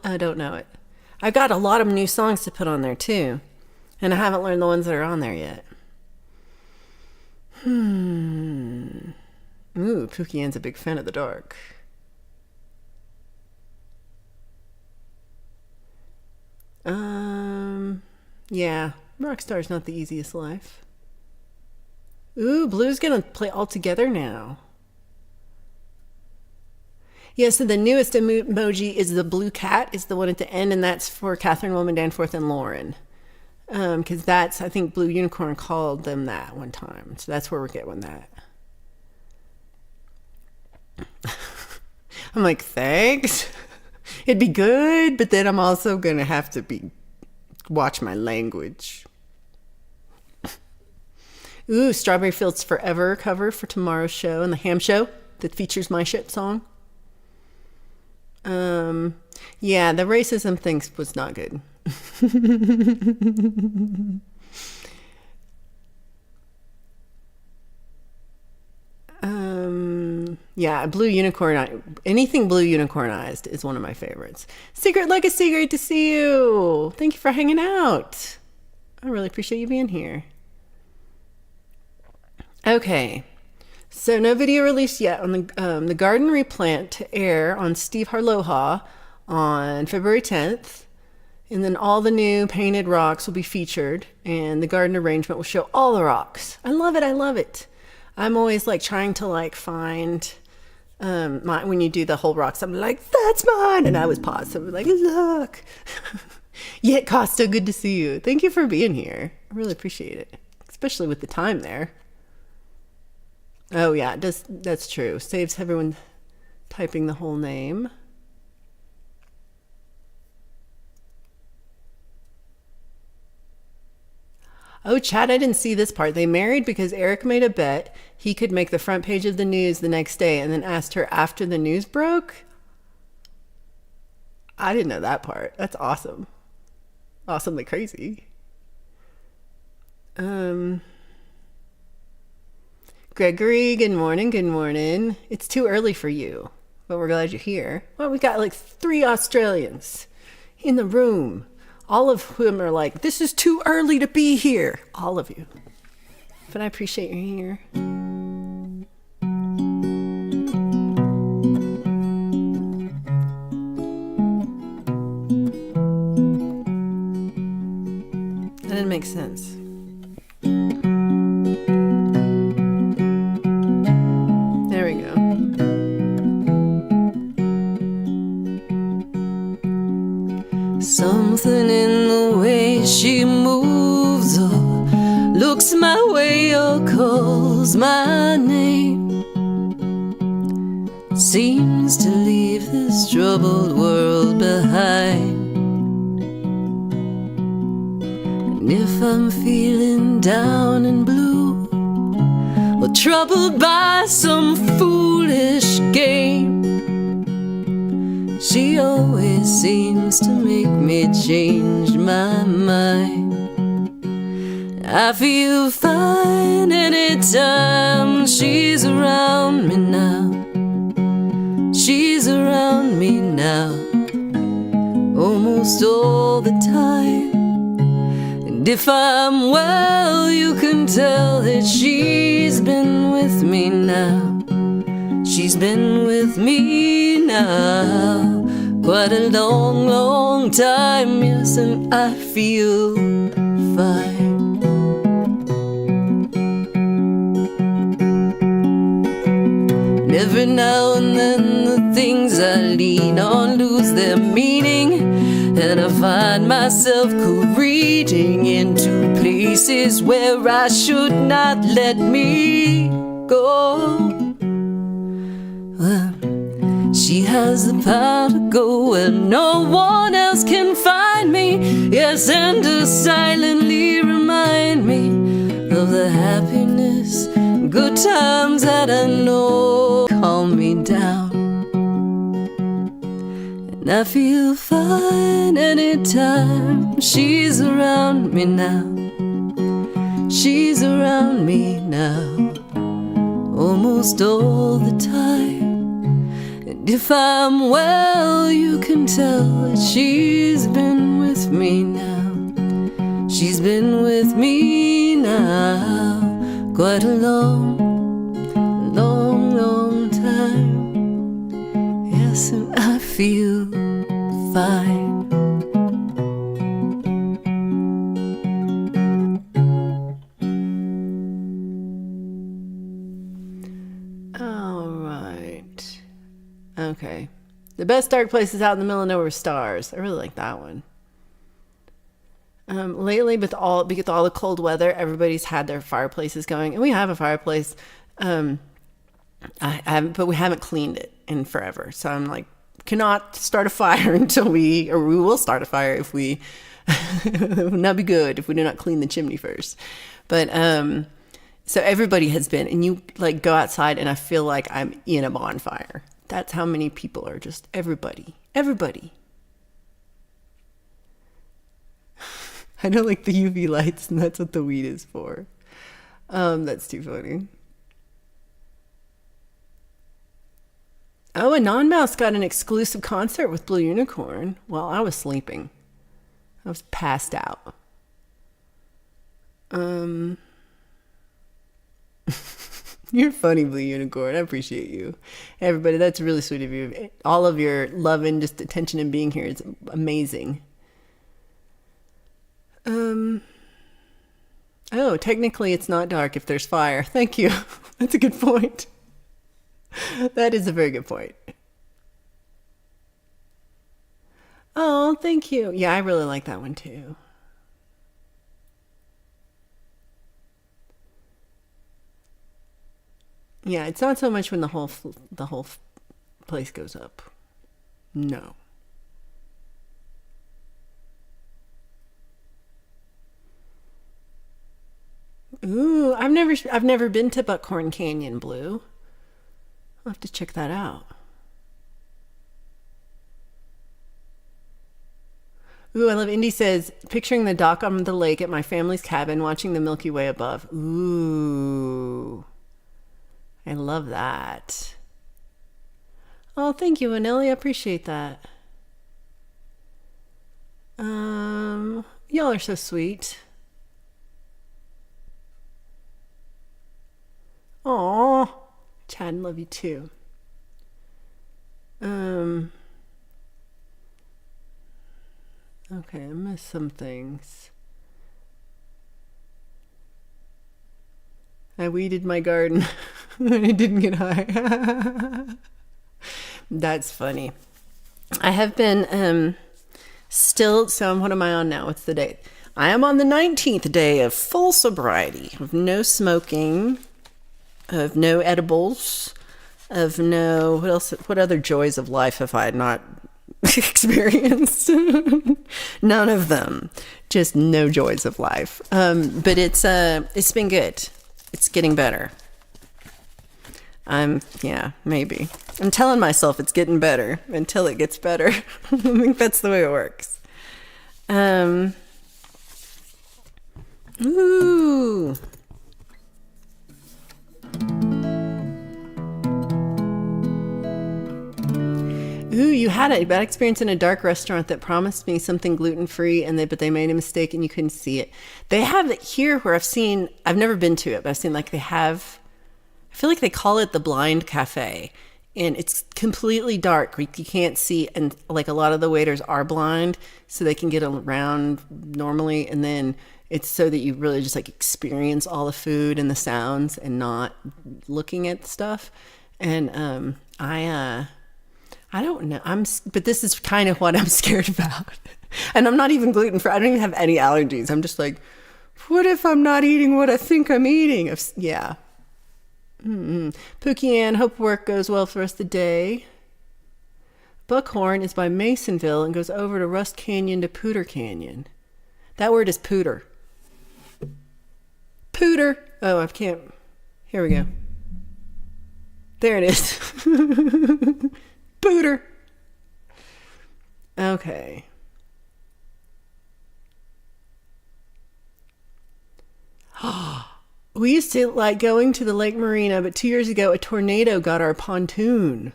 I don't know it. I've got a lot of new songs to put on there too. And I haven't learned the ones that are on there yet. Ooh, Pookie Ann's a big fan of the dark. Yeah, Rockstar's not the easiest life. Ooh, Blue's gonna play all together now. Yeah, so the newest emoji is the blue cat, is the one at the end, and that's for Catherine Wilman Danforth and Lauren. Because that's, I think Blue Unicorn called them that one time. So that's where we're getting that. I'm like, thanks. It'd be good, but then I'm also going to have to watch my language. Ooh, Strawberry Fields Forever cover for tomorrow's show and the ham show that features my shit song. Yeah, the racism thing was not good. Yeah, blue unicorn, anything blue unicornized is one of my favorites. Secret Legacy, great to see you. Thank you for hanging out. I really appreciate you being here. Okay, so no video released yet on the garden replant to air on Steve Harloha on February 10th. And then all the new painted rocks will be featured, and the garden arrangement will show all the rocks. I love it. I love it. I'm always like trying to like find when you do the whole rocks, I'm like, that's mine. And I was paused. So I'm like, look. Yet Costa, good to see you. Thank you for being here. I really appreciate it, especially with the time there. Oh yeah, that's true. Saves everyone typing the whole name. Oh, Chad, I didn't see this part. They married because Eric made a bet he could make the front page of the news the next day and then asked her after the news broke. I didn't know that part. That's awesome. Awesomely crazy. Gregory, good morning. Good morning. It's too early for you, but we're glad you're here. Well, we got like 3 Australians in the room. All of whom are like, this is too early to be here. All of you. But I appreciate you here. That didn't make sense. There we go. Something in the way she moves or looks my way or calls my name seems to leave this troubled world behind. And if I'm feeling down and blue or troubled by some foolish game, she always seems to make me change my mind. I feel fine anytime she's around me now. She's around me now, almost all the time. And if I'm well, you can tell that she's been with me now. She's been with me now quite a long, long time, yes, and I feel fine. And every now and then the things I lean on lose their meaning, and I find myself careening into places where I should not let me go. Well, she has the power to go where no one else can find me. Yes, and to silently remind me of the happiness, good times that I know calm me down. And I feel fine anytime she's around me now. She's around me now, almost all the time. And if I'm well, you can tell that she's been with me now. She's been with me now quite a long, long, long time. Yes, and I feel fine. Okay. The best dark places out in the middle of nowhere stars. I really like that one. Lately, with all the cold weather, everybody's had their fireplaces going, and we have a fireplace. But we haven't cleaned it in forever. So I'm like, cannot start a fire until we will start a fire if we. It would not be good if we do not clean the chimney first. But so everybody has been, and you like go outside, and I feel like I'm in a bonfire. That's how many people are just everybody. I don't like the UV lights, and that's what the weed is for. That's too funny. Oh, and Non-Mouse got an exclusive concert with Blue Unicorn while I was sleeping. I was passed out. You're funny, Blue Unicorn. I appreciate you. Everybody, that's really sweet of you. All of your love and just attention and being here is amazing. Oh, technically it's not dark if there's fire. Thank you. That's a good point. That is a very good point. Oh, thank you. Yeah, I really like that one too. Yeah, it's not so much when the whole place goes up. No. Ooh, I've never been to Buckhorn Canyon, Blue. I'll have to check that out. Ooh, I love Indy says, picturing the dock on the lake at my family's cabin, watching the Milky Way above. Ooh, I love that. Oh, thank you, Vanelli. I appreciate that. Y'all are so sweet. Aw, Chad, love you too. Okay, I missed some things. I weeded my garden and I didn't get high. That's funny. I have been still, so what am I on now? What's the date? I am on the 19th day of full sobriety, of no smoking, of no edibles, of no, what other joys of life have I not experienced? None of them. Just no joys of life. But it's been good. It's getting better. Yeah, maybe. I'm telling myself it's getting better until it gets better. I think that's the way it works. Ooh. Ooh, you had a bad experience in a dark restaurant that promised me something gluten-free, but they made a mistake and you couldn't see it. They have it here where I've never been to it, but I've seen I feel like they call it the Blind Cafe, and it's completely dark. You can't see, and like a lot of the waiters are blind, so they can get around normally, and then it's so that you really just experience all the food and the sounds and not looking at stuff. And I don't know. But this is kind of what I'm scared about. And I'm not even gluten-free. I don't even have any allergies. I'm just like, what if I'm not eating what I think I'm eating? Yeah. Pookie Ann, hope work goes well for us today. Buckhorn is by Masonville and goes over to Rust Canyon to Pooter Canyon. That word is pooter. Pooter. Oh, I can't. Here we go. There it is. Pooter. Okay. We used to like going to the Lake Marina, but 2 years ago a tornado got our pontoon.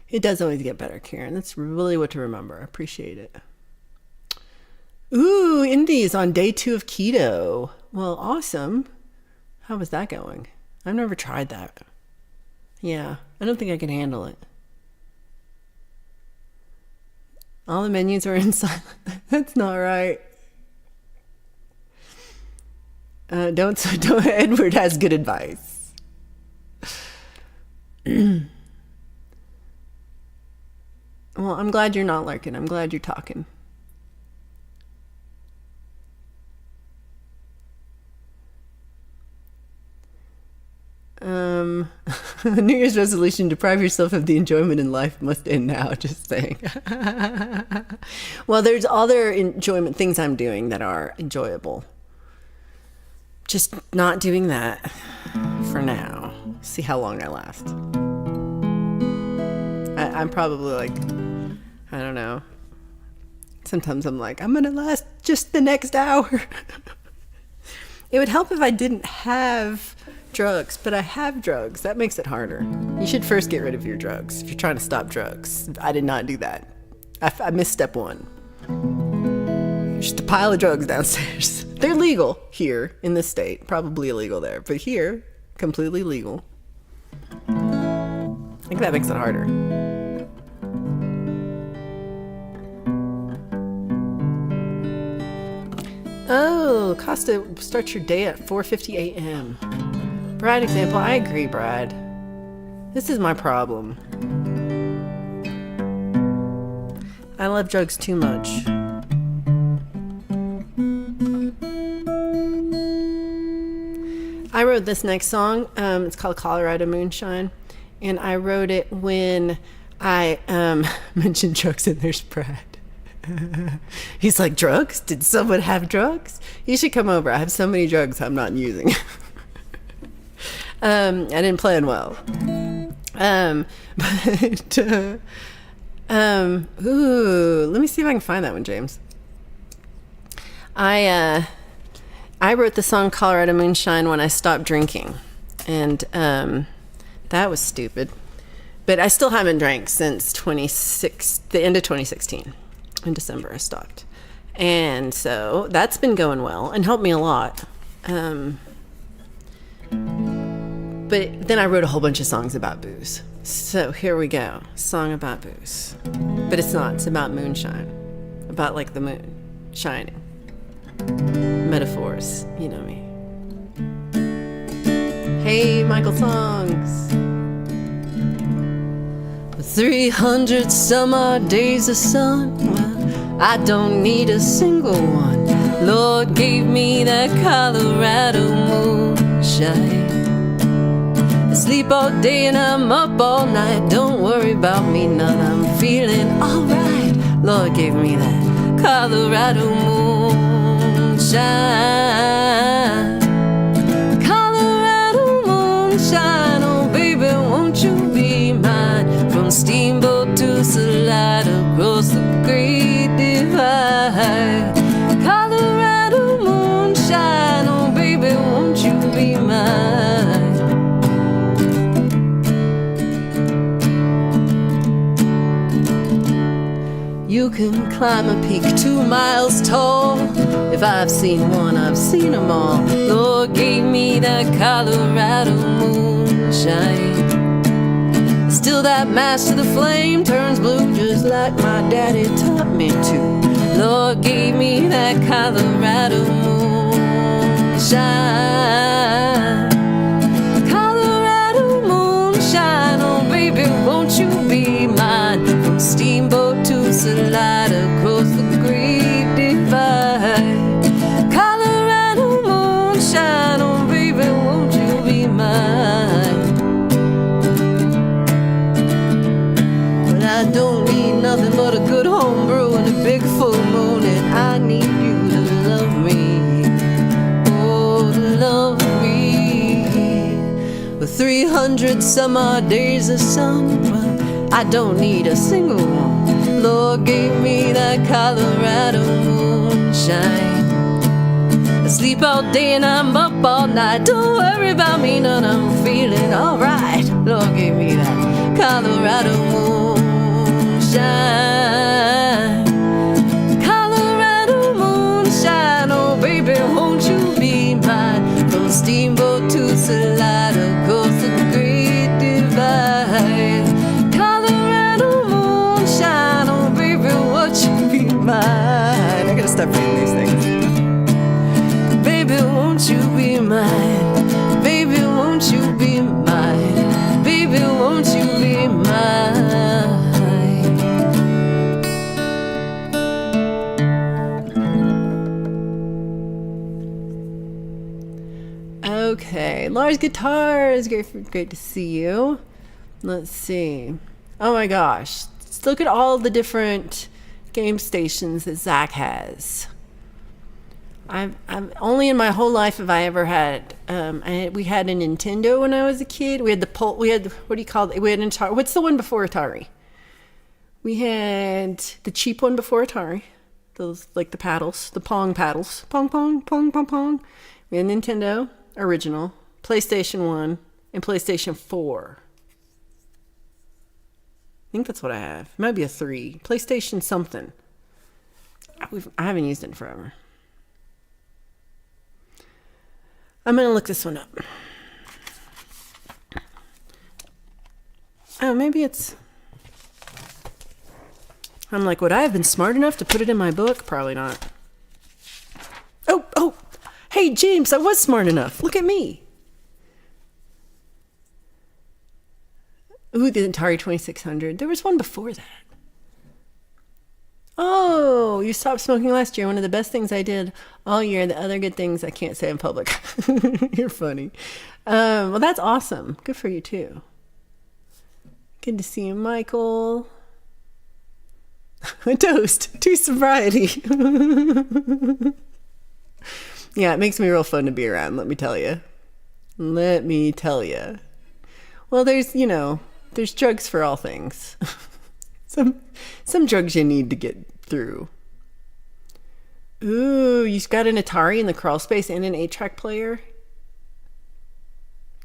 It does always get better, Karen. That's really what to remember. I appreciate it. Ooh, Indy's on day 2 of keto. Well, awesome. How was that going? I've never tried that. Yeah, I don't think I can handle it. All the menus are in silent. That's not right. Don't. Edward has good advice. Well, I'm glad you're not lurking. I'm glad you're talking. New Year's resolution, deprive yourself of the enjoyment in life must end now. Just saying. Well, there's other enjoyment things I'm doing that are enjoyable. Just not doing that for now. See how long I last. I'm probably like, I don't know. Sometimes I'm like, I'm going to last just the next hour. It would help if I didn't have drugs, but I have drugs. That makes it harder. You should first get rid of your drugs if you're trying to stop drugs. I did not do that. I missed step one. There's just a pile of drugs downstairs. They're legal here in this state. Probably illegal there. But here, completely legal. I think that makes it harder. Oh, Costa starts your day at 4:50 a.m. Brad example. I agree, Brad. This is my problem. I love drugs too much. I wrote this next song. It's called Colorado Moonshine. And I wrote it when I mentioned drugs, and there's Brad. He's like, drugs? Did someone have drugs? You should come over. I have so many drugs I'm not using. I didn't plan well. Let me see if I can find that one, James. I wrote the song Colorado Moonshine when I stopped drinking. And that was stupid. But I still haven't drank since the end of 2016. In December, I stopped. And so that's been going well and helped me a lot. But then I wrote a whole bunch of songs about booze. So here we go. Song about booze. But it's not. It's about moonshine. About like the moon shining. Metaphors. You know me. Hey, Michael Songs. 300 some odd days of sun. Well, I don't need a single one. Lord gave me that Colorado moonshine. I sleep all day and I'm up all night. Don't worry about me none, I'm feeling alright. Lord gave me that Colorado moonshine. Colorado moonshine, oh baby, won't you be mine? From Steamboat to Salida, across the Great Divide. Colorado moonshine, oh baby, won't you be mine? You can climb a peak 2 miles tall. If I've seen one, I've seen them all. Lord gave me that Colorado moonshine. Still that match to the flame turns blue, just like my daddy taught me to. Lord gave me that Colorado moonshine. Colorado moonshine, oh baby, won't you be mine? From Steamboat to Salida, across the Great Divide. Colorado moonshine, oh baby, won't you be mine? I don't need nothing but a good home brew and a big full moon, and I need you to love me, oh, to love me. With 300 some odd days of sun, well, I don't need a single one. Lord gave me that Colorado moonshine. I sleep all day and I'm up all night. Don't worry about me none, I'm feeling alright. Lord gave me that Colorado moonshine. Colorado moonshine, oh baby, won't you be mine? From Steamboat to Salida, across the Great Divide. Colorado moonshine, oh baby, won't you be mine? I gotta stop reading these things. Baby, won't you be mine? Baby, won't you be mine? Baby, won't you be mine? Okay, Lars Guitars, great to see you. Let's see. Oh my gosh, let's look at all the different game stations that Zach has. I've only in my whole life have I ever had. We had a Nintendo when I was a kid. We had what do you call it? We had an Atari. What's the one before Atari? We had the cheap one before Atari. Those like the paddles, the Pong paddles, pong pong pong pong pong. We had Nintendo original PlayStation 1, and PlayStation 4. I think that's what I have. It might be a 3. PlayStation something. I haven't used it in forever. I'm going to look this one up. Oh, maybe it's... I'm like, would I have been smart enough to put it in my book? Probably not. Oh, hey, James, I was smart enough. Look at me. Ooh, the Atari 2600. There was one before that. Oh, you stopped smoking last year. One of the best things I did all year. The other good things I can't say in public. You're funny. Well, that's awesome. Good for you, too. Good to see you, Michael. A toast to sobriety. Yeah, it makes me real fun to be around, let me tell you. Well, there's drugs for all things. Some drugs you need to get through. Ooh, you got an Atari in the crawl space and an 8-track player?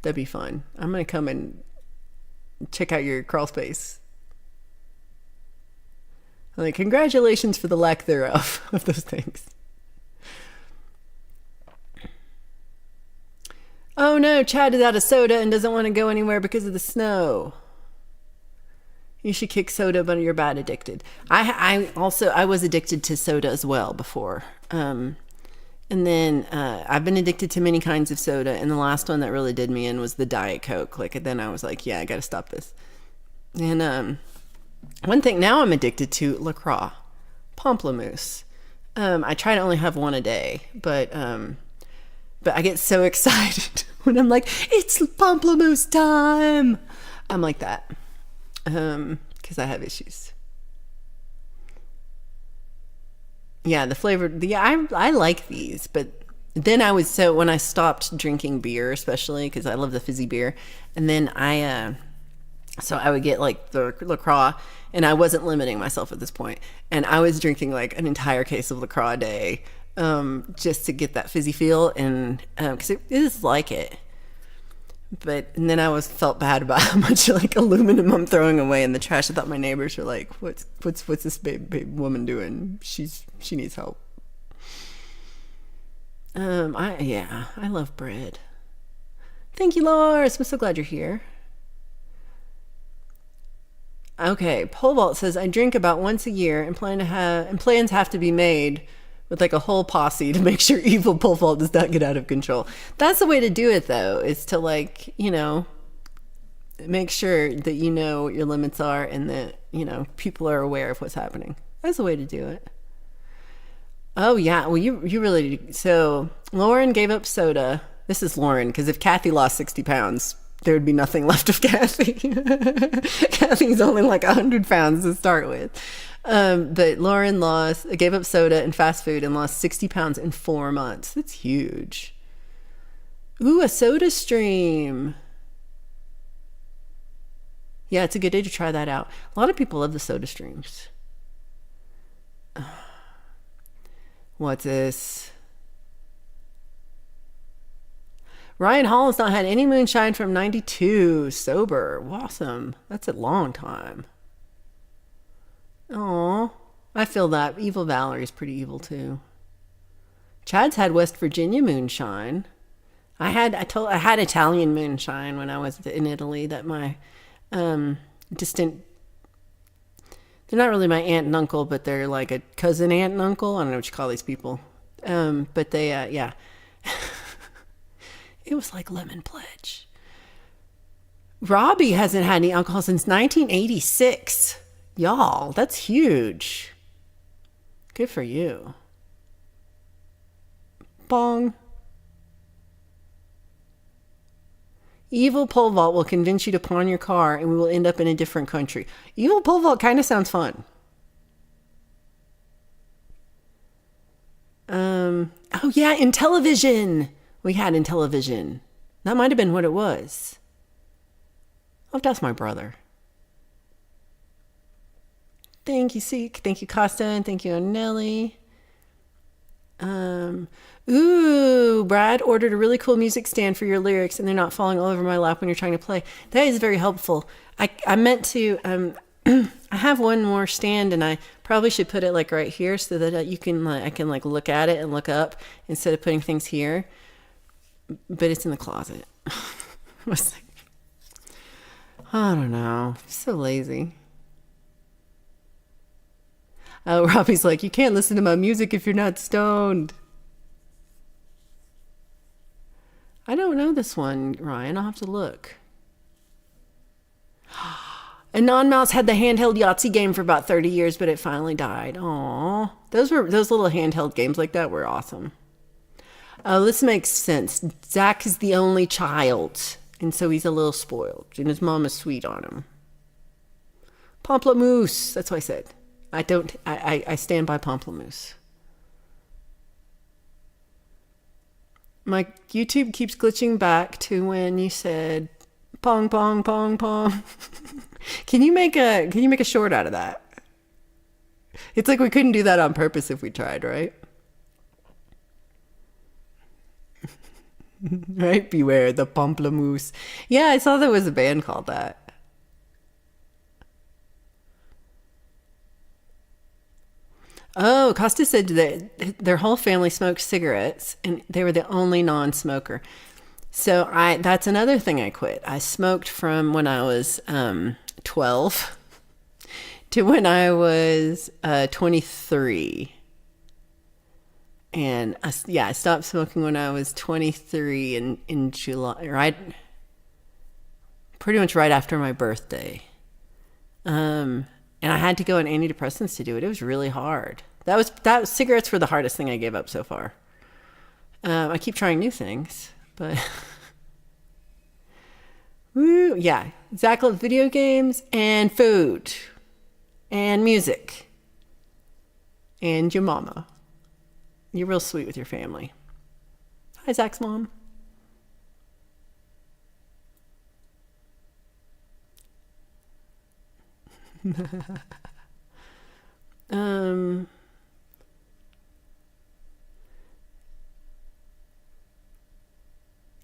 That'd be fun. I'm going to come and check out your crawl space. Like, congratulations for the lack thereof of those things. Oh no, Chad is out of soda and doesn't want to go anywhere because of the snow. You should kick soda, but you're bad addicted. I was addicted to soda as well before. And then I've been addicted to many kinds of soda, and the last one that really did me in was the Diet Coke. Like, then I was like, yeah, I got to stop this. And one thing now I'm addicted to, LaCroix, pamplemousse. I try to only have one a day, but I get so excited when I'm like, it's pamplemousse time. I'm like that. Because I have issues. Yeah, the flavor. I like these, but then when I stopped drinking beer, especially because I love the fizzy beer, and then I would get like the LaCroix, and I wasn't limiting myself at this point, and I was drinking like an entire case of LaCroix a day, just to get that fizzy feel, and because it is like it. And then I felt bad about how much like aluminum I'm throwing away in the trash. I thought my neighbors were like, "What's this babe woman doing? She needs help." I love bread. Thank you, Lars. I'm so glad you're here. Okay, Pole Vault says I drink about once a year and plans have to be made with like a whole posse to make sure evil Pole Vault does not get out of control. That's the way to do it, though, is to like, make sure that you know what your limits are and that, people are aware of what's happening. That's the way to do it. Oh, yeah. Well, you really... So, Lauren gave up soda. This is Lauren, because if Kathy lost 60 pounds, there would be nothing left of Kathy. Kathy's only like 100 pounds to start with. But Lauren gave up soda and fast food and lost 60 pounds in 4 months. That's huge. Ooh, a soda stream. Yeah, it's a good day to try that out. A lot of people love the soda streams. What's this? Ryan Hall has not had any moonshine from 92. Sober. Awesome. That's a long time. Oh, I feel that. Evil Valerie's pretty evil too. Chad's had West Virginia moonshine. I had Italian moonshine when I was in Italy that my distant... They're not really my aunt and uncle, but they're like a cousin aunt and uncle. I don't know what you call these people. But they, yeah. It was like Lemon Pledge. Robbie hasn't had any alcohol since 1986. Y'all, that's huge. Good for you. Bong. Evil Pole Vault will convince you to pawn your car and we will end up in a different country. Evil Pole Vault kind of sounds fun. Oh yeah, in television. We had in television. That might have been what it was. Oh, that's my brother. Thank you, Seek. Thank you, Costa. And thank you, Nelly. Ooh, Brad ordered a really cool music stand for your lyrics and they're not falling all over my lap when you're trying to play. That is very helpful. I meant to, I have one more stand and I probably should put it like right here so that you can, I can like look at it and look up instead of putting things here. But it's in the closet. I don't know. I'm so lazy. Oh, Robbie's like, you can't listen to my music if you're not stoned. I don't know this one, Ryan. I'll have to look. And Non-Mouse had the handheld Yahtzee game for about 30 years, but it finally died. Aww. Those little handheld games like that were awesome. Oh, this makes sense. Zach is the only child, and so he's a little spoiled, and his mom is sweet on him. Pamplemousse. That's what I said. I stand by Pamplemousse. My YouTube keeps glitching back to when you said pong pong pong pong. Can you make a short out of that? It's like we couldn't do that on purpose if we tried, right? Right? Beware the Pamplemousse. Yeah, I saw there was a band called that. Oh, Costa said that their whole family smoked cigarettes and they were the only non-smoker. So that's another thing I quit. I smoked from when I was 12 to when I was 23. And I stopped smoking when I was 23 in July, right? Pretty much right after my birthday. And I had to go on antidepressants to do it. It was really hard. Cigarettes were the hardest thing I gave up so far. I keep trying new things, but woo, yeah. Zach loves video games and food and music and your mama. You're real sweet with your family. Hi, Zach's mom.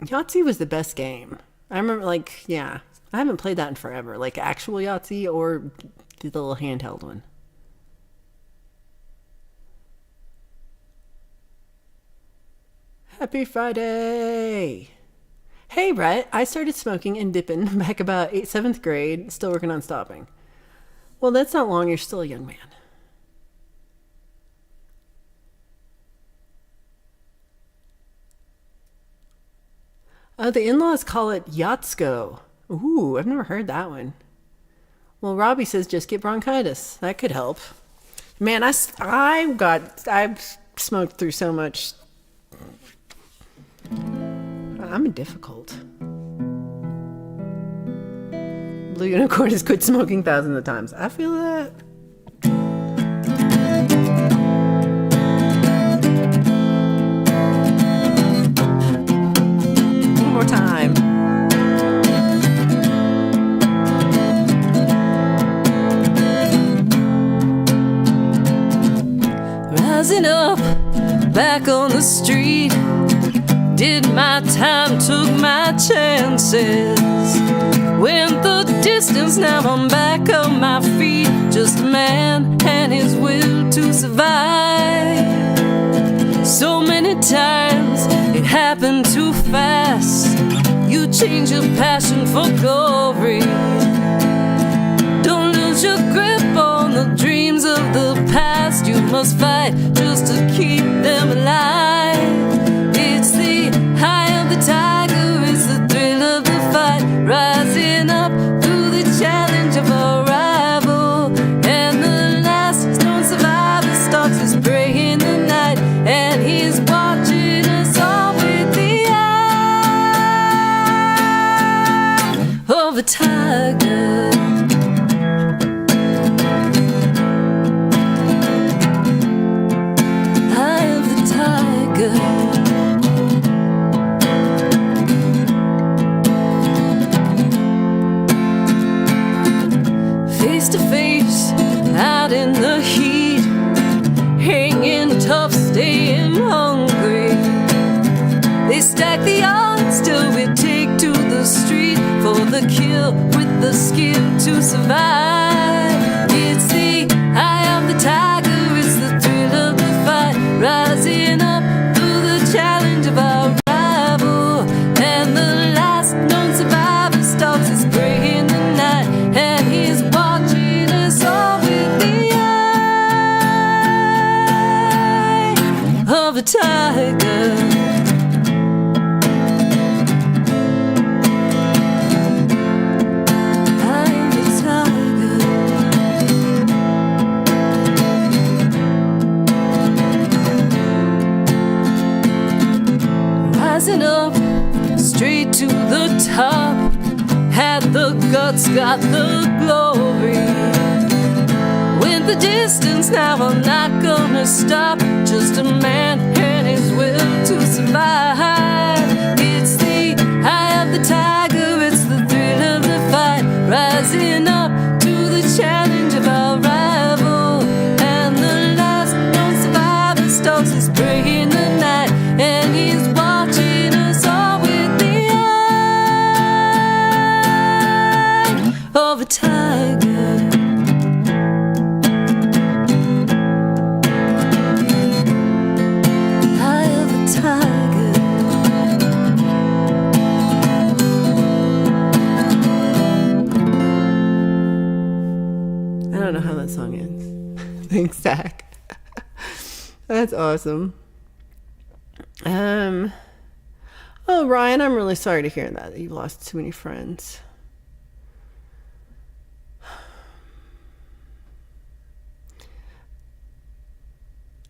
Yahtzee was the best game. I remember, I haven't played that in forever. Like actual Yahtzee or the little handheld one. Happy Friday! Hey, Brett, I started smoking and dipping back about 7th grade, still working on stopping. Well, that's not long. You're still a young man. Oh, the in-laws call it Yatsko. Ooh, I've never heard that one. Well, Robbie says just get bronchitis. That could help. Man, I've smoked through so much. I'm difficult. Blue Unicorn has quit smoking thousands of times. I feel that. One more time. Rising up, back on the street. Did my time, took my chances. Went the distance, now I'm back on my feet. Just a man and his will to survive. So many times it happened too fast. You change your passion for glory. Don't lose your grip on the dreams of the past. You must fight just to keep them alive. It's the high of the tiger, it's the thrill of the fight. Rising up through the challenge of a rival. And the last stone survivor stalks his prey in the night. And he's watching us all with the eye of a tiger. Eye of the tiger. Face to face, out in the heat, hanging tough, staying the kill with the skill to survive. It's the eye of the tiger, it's the thrill of the fight, rising up through the challenge of our rival. And the last known survivor stalks his prey in the night, and he's watching us all with the eye of a tiger. Rising up straight to the top, had the guts, got the glory. Went the distance, now I'm not gonna stop. Just a man and his will to survive. It's the eye of the tiger, it's the thrill of the fight, rising up to the challenge of our rival. And the last known survivor stalks his prey in the night, and he's watching us all with the eye of a tiger. Eye of a tiger. I don't know how that song ends. Thanks, Zach. That's awesome. Oh, Ryan, I'm really sorry to hear that you've lost too many friends.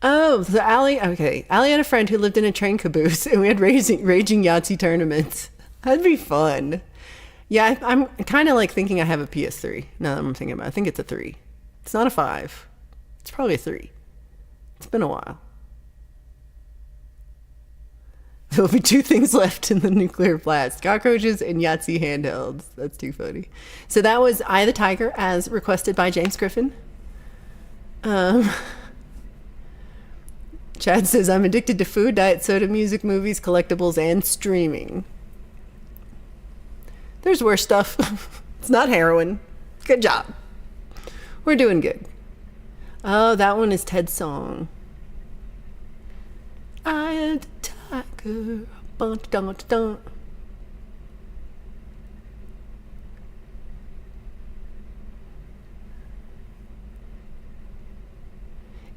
Oh, so Allie had a friend who lived in a train caboose, and we had raging Yahtzee tournaments. That'd be fun. Yeah, I'm kind of like thinking I have a PS3. Now that I'm thinking about it, I think it's a 3. It's not a 5. It's probably a 3. It's been a while. There'll be 2 things left in the nuclear blast: cockroaches and Yahtzee handhelds. That's too funny. So that was Eye of the Tiger, as requested by James Griffin. Chad says, I'm addicted to food, diet soda, music, movies, collectibles, and streaming. There's worse stuff. It's not heroin. Good job. We're doing good. Oh, that one is Ted's song. Eye of the Tiger. Bun, dun, dun, dun.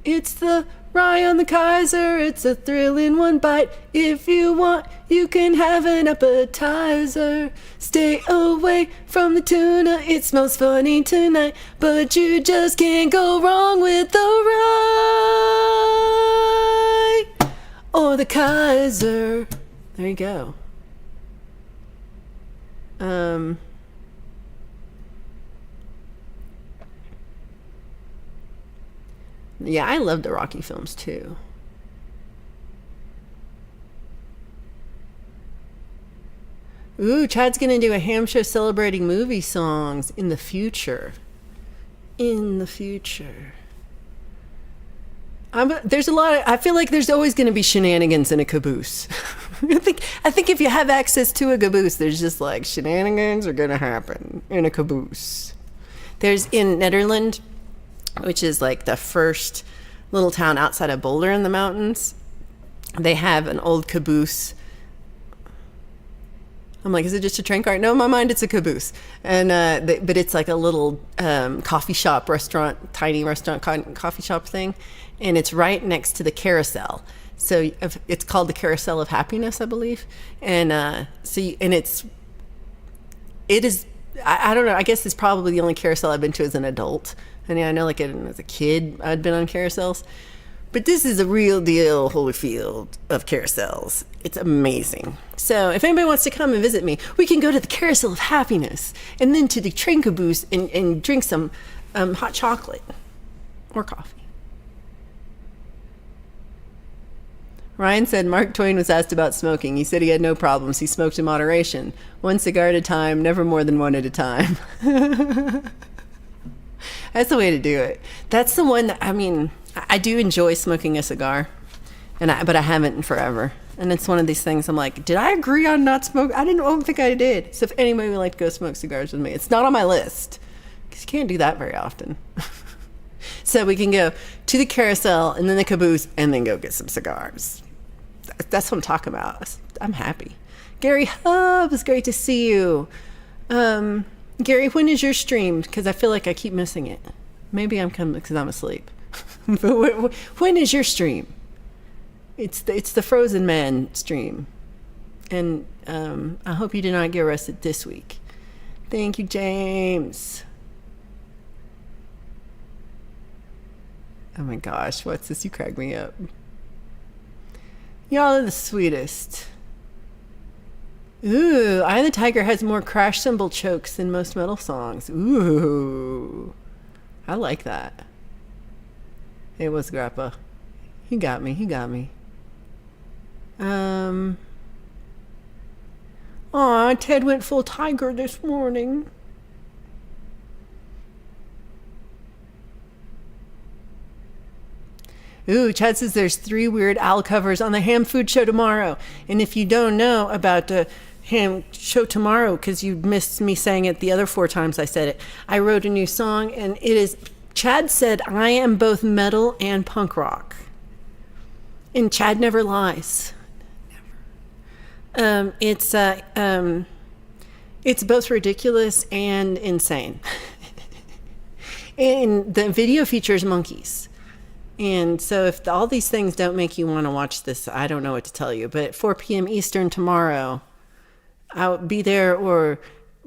It's the Rye on the Kaiser, it's a thrill in one bite. If you want, you can have an appetizer. Stay away from the tuna, it smells funny tonight, but you just can't go wrong with the Rye or the Kaiser. There you go. Yeah, I love the Rocky films too. Ooh, Chad's gonna do a ham show celebrating movie songs in the future. In the future. There's a lot of, I feel like there's always gonna be shenanigans in a caboose. I think if you have access to a caboose, there's just like shenanigans are gonna happen in a caboose. There's in Netherlands, which is like the first little town outside of Boulder in the mountains. They have an old caboose. I'm like, is it just a train cart? No, in my mind, it's a caboose. And but it's like a little coffee shop, restaurant, tiny restaurant, coffee shop thing, and it's right next to the carousel. So it's called the Carousel of Happiness, I believe. And it is. I don't know. I guess it's probably the only carousel I've been to as an adult. And yeah, I know, like as a kid, I'd been on carousels, but this is a real deal Holyfield of carousels. It's amazing. So if anybody wants to come and visit me, we can go to the Carousel of Happiness and then to the train caboose and drink some hot chocolate or coffee. Ryan said Mark Twain was asked about smoking. He said he had no problems. He smoked in moderation. 1 cigar at a time, never more than 1 at a time. That's the way to do it. That's the one that, I mean, I do enjoy smoking a cigar, but I haven't in forever. And it's one of these things I'm like, did I agree on not smoke? I don't think I did. So if anybody would like to go smoke cigars with me, it's not on my list. Because you can't do that very often. So we can go to the carousel and then the caboose and then go get some cigars. That's what I'm talking about. I'm happy. Gary Hubbs, great to see you. Gary, when is your stream? Because I feel like I keep missing it. Maybe I'm coming because I'm asleep. But when is your stream? It's the Frozen Man stream. And I hope you did not get arrested this week. Thank you, James. Oh my gosh, what's this? You crack me up. Y'all are the sweetest. Ooh, Eye of the Tiger has more crash cymbal chokes than most metal songs. Ooh, I like that. It was Grappa. He got me. Aw, Ted went full tiger this morning. Ooh, Chad says there's 3 Weird Al covers on the Ham Food Show tomorrow. And if you don't know about the Ham Show tomorrow, because you missed me saying it the other 4 times I said it, I wrote a new song, and it is, Chad said, I am both metal and punk rock. And Chad never lies. Never. It's both ridiculous and insane. And the video features monkeys. And so if all these things don't make you want to watch this, I don't know what to tell you. But at 4 p.m. Eastern tomorrow, I'll be there or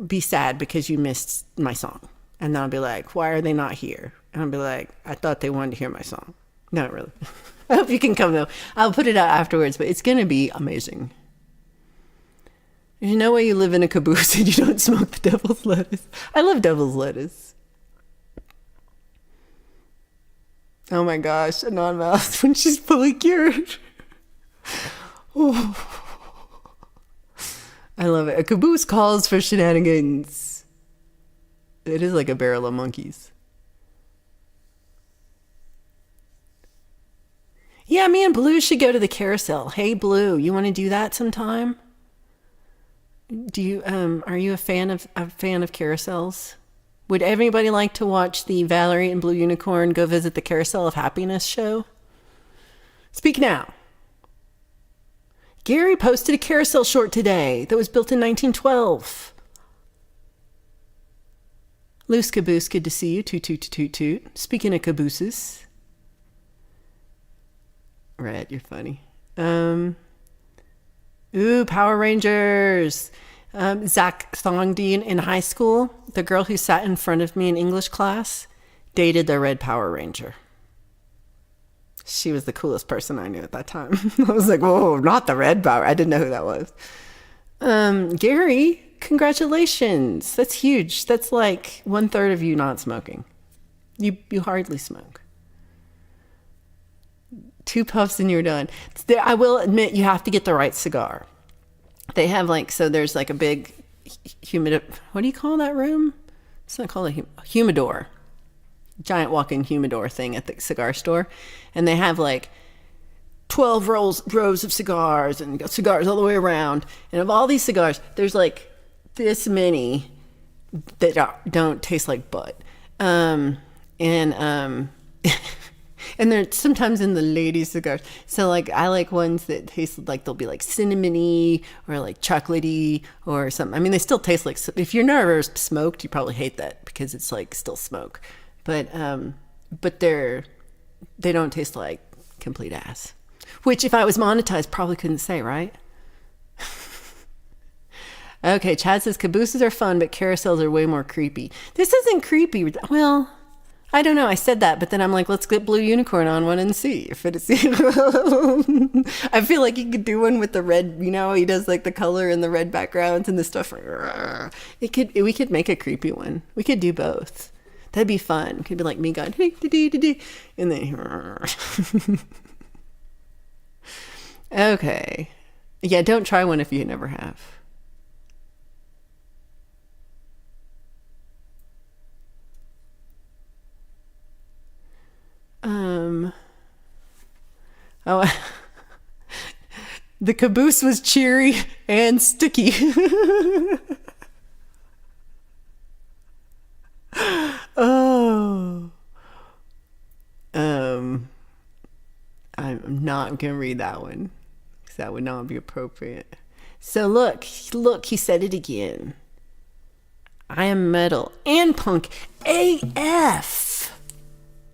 be sad because you missed my song. And then I'll be like, why are they not here? And I'll be like, I thought they wanted to hear my song. Not really. I hope you can come, though. I'll put it out afterwards, but it's going to be amazing. There's no way you live in a caboose and you don't smoke the devil's lettuce. I love devil's lettuce. Oh my gosh, Anon Mouse when she's fully cured. Oh. I love it. A caboose calls for shenanigans. It is like a barrel of monkeys. Yeah, me and Blue should go to the carousel. Hey Blue, you want to do that sometime? Do you are you a fan of carousels? Would anybody like to watch the Valerie and Blue Unicorn go visit the Carousel of Happiness show? Speak now. Gary posted a carousel short today that was built in 1912. Loose Caboose, good to see you. Toot, toot, toot, toot. Speaking of cabooses. Red, you're funny. Ooh, Power Rangers. Zach Thongdeen in high school, the girl who sat in front of me in English class, dated the Red Power Ranger. She was the coolest person I knew at that time. I was like, whoa, not the Red Power. I didn't know who that was. Gary, congratulations. That's huge. That's like 1/3 of you not smoking. You hardly smoke. 2 puffs and you're done. I will admit you have to get the right cigar. They have so there's like a big what do you call that room? It's not called a humidor. Giant walk-in humidor thing at the cigar store. And they have 12 rows of cigars and got cigars all the way around. And of all these cigars, there's this many that don't taste like butt. And they're sometimes in the ladies' cigars. So I like ones that taste they'll be cinnamony or chocolatey or something. I mean, they still taste like, if you're never smoked, you probably hate that because it's still smoke. But they don't taste like complete ass. Which if I was monetized, probably couldn't say, right? Okay, Chad says cabooses are fun, but carousels are way more creepy. This isn't creepy. Well, I don't know. I said that, but then I'm like, let's get Blue Unicorn on one and see if it's. I feel like you could do one with the red. He does the color and the red backgrounds and the stuff. We could make a creepy one. We could do both. That'd be fun. It could be like me going, and then. Okay. Yeah, don't try one if you never have. Oh, The caboose was cheery and sticky. Oh. I'm not going to read that one because that would not be appropriate. So look, he said it again. I am metal and punk AF.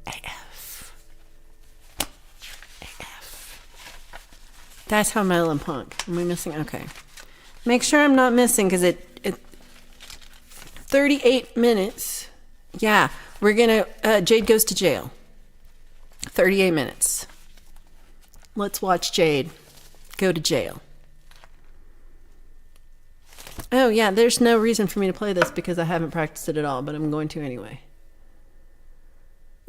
AF. AF. That's how metal and punk. Am I missing? Okay. Make sure I'm not missing because it 38 minutes. Yeah, we're going to, Jade goes to jail. 38 minutes. Let's watch Jade go to jail. Oh, yeah, there's no reason for me to play this because I haven't practiced it at all, but I'm going to anyway.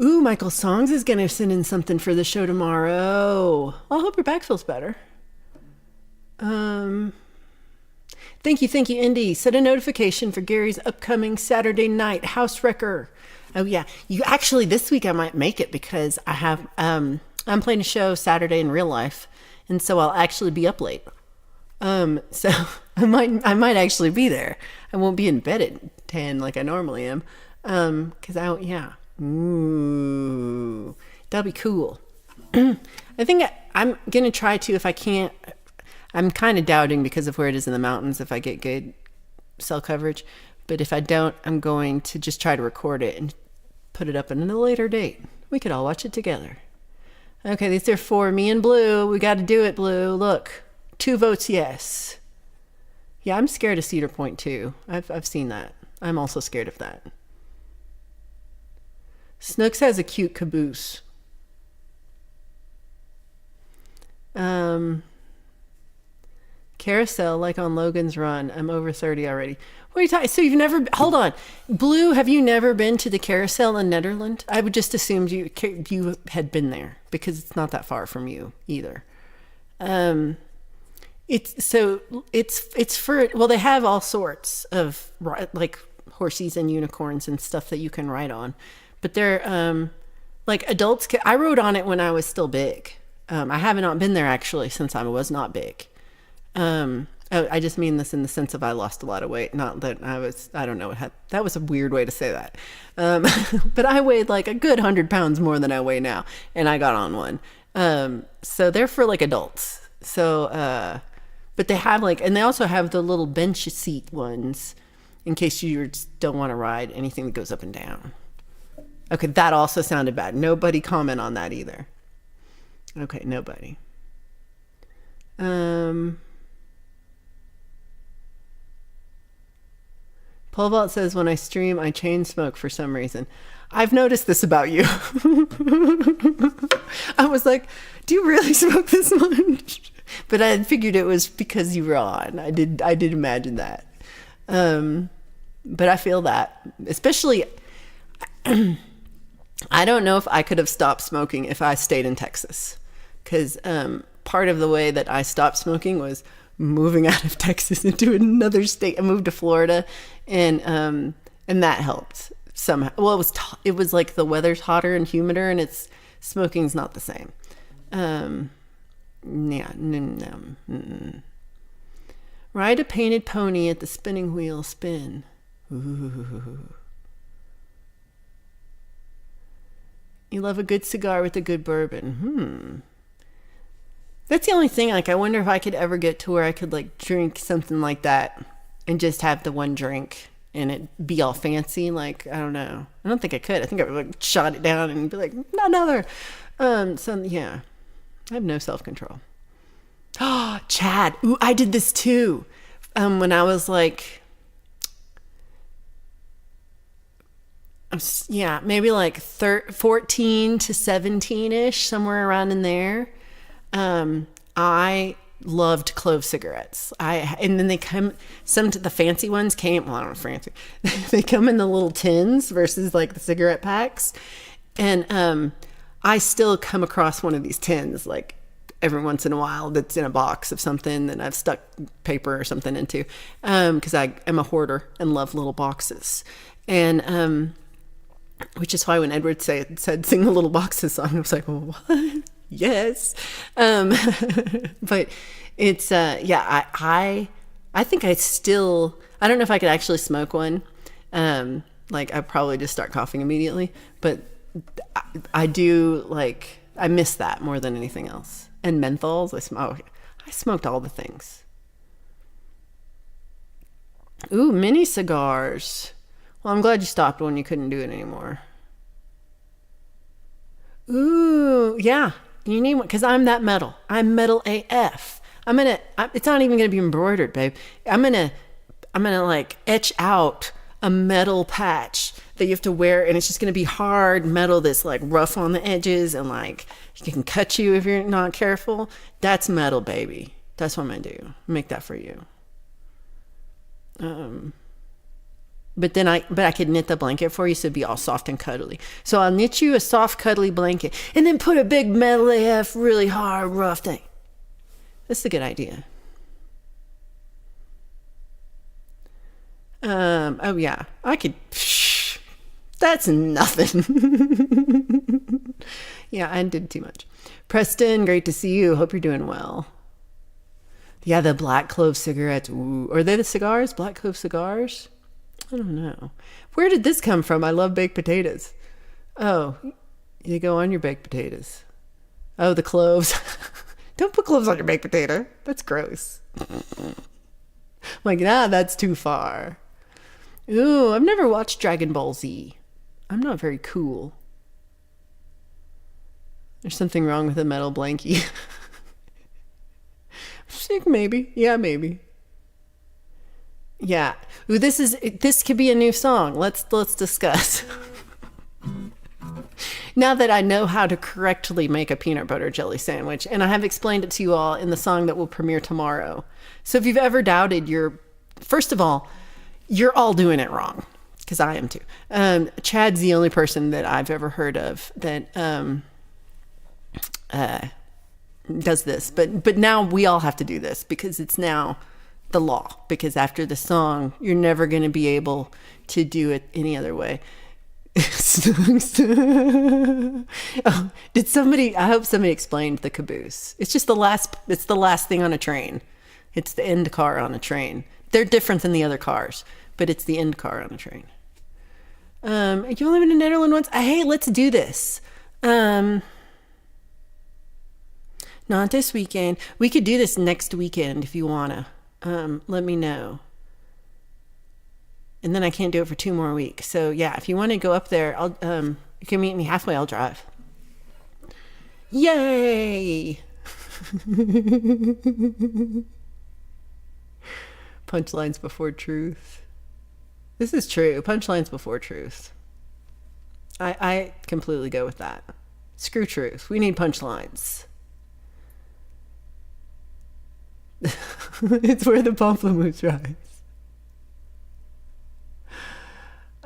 Ooh, Michael Songs is going to send in something for the show tomorrow. I hope your back feels better. Thank you, Indy. Set a notification for Gary's upcoming Saturday night house wrecker. Oh, yeah. You actually, this week I might make it because I have, I'm playing a show Saturday in real life, and so I'll actually be up late. So I might actually be there. I won't be in bed at 10 like I normally am. Cause ooh, that'll be cool. I think I'm going to try to, if I can't, I'm kind of doubting because of where it is in the mountains, if I get good cell coverage, but if I don't, I'm going to just try to record it and put it up in a later date. We could all watch it together. Okay. These are for me and Blue. We got to do it, Blue. Look. 2 votes yes. Yeah, I'm scared of Cedar Point too. I've seen that. I'm also scared of that. Snooks has a cute caboose. Carousel, like on Logan's Run. I'm over 30 already. What are you talking? So you've never... Hold on. Blue, have you never been to the carousel in Netherlands? I would just assumed you had been there because it's not that far from you either. It's for, well, they have all sorts of like horses and unicorns and stuff that you can ride on, but they're like adults. I rode on it when I was still big. I have not been there actually since I was not big. I just mean this in the sense of I lost a lot of weight. Not that I don't know. That was a weird way to say that. But I weighed like a good 100 pounds more than I weigh now. And I got on one. So they're for like adults. So, but they have like, and they also have the little bench seat ones in case you just don't want to ride anything that goes up and down. Okay. That also sounded bad. Nobody comment on that either. Okay. Nobody. Pole Vault says, when I stream, I chain smoke for some reason. I've noticed this about you. I was like, do you really smoke this much? But I figured it was because you were on. I did imagine that. But I feel that, especially, I don't know if I could have stopped smoking if I stayed in Texas. Because part of the way that I stopped smoking was moving out of Texas into another state. I moved to Florida, and that helped somehow. Well, it was like the weather's hotter and humider, and smoking's not the same. Yeah, no. Ride a painted pony at the spinning wheel spin. Ooh. You love a good cigar with a good bourbon. That's the only thing. Like, I wonder if I could ever get to where I could like drink something like that and just have the one drink and it be all fancy. Like, I don't know. I don't think I could. I think I would like shot it down and be like, not another. So yeah, I have no self-control. Oh, Chad. Ooh, I did this too. When I was like, maybe like 14 to 17-ish, somewhere around in there. I loved clove cigarettes. And then they come, the fancy ones came, well, I don't know, fancy. They come in the little tins versus like the cigarette packs. And, I still come across one of these tins, like every once in a while, that's in a box of something that I've stuck paper or something into. Cause I am a hoarder and love little boxes. And, which is why when Edward said sing the Little Boxes song, I was like, well, what? Yes. But It's I think I don't know if I could actually smoke one. Like I probably just start coughing immediately, but I do like, I miss that more than anything else. And menthols, I smoked all the things. Ooh, mini cigars. Well, I'm glad you stopped when you couldn't do it anymore. Ooh, yeah, you need one, because I'm that metal. I'm metal AF. It's not even gonna be embroidered, babe. I'm gonna like etch out a metal patch that you have to wear, and it's just gonna be hard metal that's like rough on the edges, and like it can cut you if you're not careful. That's metal, baby. That's what I'm gonna do. Make that for you. But I could knit the blanket for you so it'd be all soft and cuddly. So I'll knit you a soft, cuddly blanket and then put a big metal AF, really hard, rough thing. That's a good idea. Oh yeah, I could. That's nothing. Yeah, I did too much. Preston, great to see you. Hope you're doing well. Yeah, the black clove cigarettes. Ooh. Are they the cigars? Black clove cigars? I don't know. Where did this come from? I love baked potatoes. Oh, you go on your baked potatoes. Oh, the cloves. Don't put cloves on your baked potato. That's gross. Like, that's too far. Ooh, I've never watched Dragon Ball Z. I'm not very cool. There's something wrong with a metal blankie. Sick, maybe. Yeah, maybe. Yeah. Ooh, this could be a new song. Let's discuss. Now that I know how to correctly make a peanut butter jelly sandwich, and I have explained it to you all in the song that will premiere tomorrow. So if you've ever doubted first of all, you're all doing it wrong, because I am too. Chad's the only person that I've ever heard of that does this, but now we all have to do this because it's now the law, because after the song you're never going to be able to do it any other way. Oh, I hope somebody explained the caboose. It's the last thing on a train. It's the end car on a train. They're different than the other cars, but it's the end car on a train. You only been to Netherlands once? Hey, let's do this. Not this weekend. We could do this next weekend if you wanna. Let me know. And then I can't do it for 2 more weeks. So yeah, if you want to go up there, you can meet me halfway. I'll drive. Yay! Punchlines before truth. This is true. Punchlines before truth. I completely go with that. Screw truth. We need punchlines. It's where the pamplemousse rise.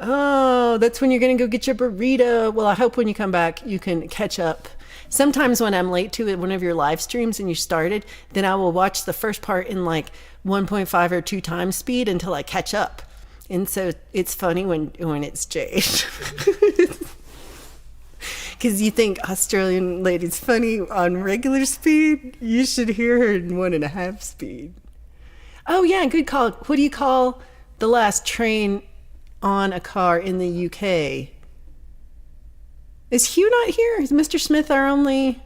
Oh, that's when you're going to go get your burrito. Well, I hope when you come back, you can catch up. Sometimes when I'm late to one of your live streams and you started, then I will watch the first part in like 1.5 or 2 times speed until I catch up. And so it's funny when it's Jade. Because you think Australian lady's funny on regular speed, you should hear her in 1.5 speed. Oh yeah, good call. What do you call the last train on a car in the UK? Is Hugh not here? Is Mr. Smith our only?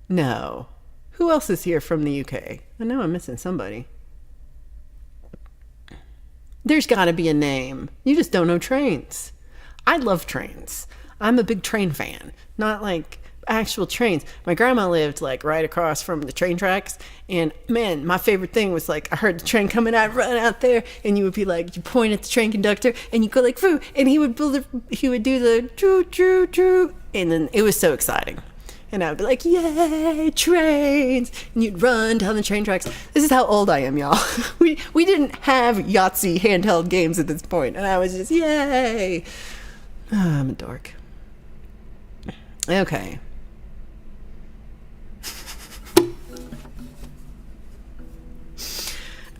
No. Who else is here from the UK? I know I'm missing somebody. There's got to be a name. You just don't know trains. I love trains. I'm a big train fan. Not like actual trains. My grandma lived like right across from the train tracks, and man, my favorite thing was like I heard the train coming out, run out there, and you would be like, you point at the train conductor and you go like foo, and he would do the true true true, and then it was so exciting, and I would be like, yay, trains, and you'd run down the train tracks. This is how old I am, y'all. we didn't have Yahtzee handheld games at this point, and I was just yay. Oh, I'm a dork. Okay.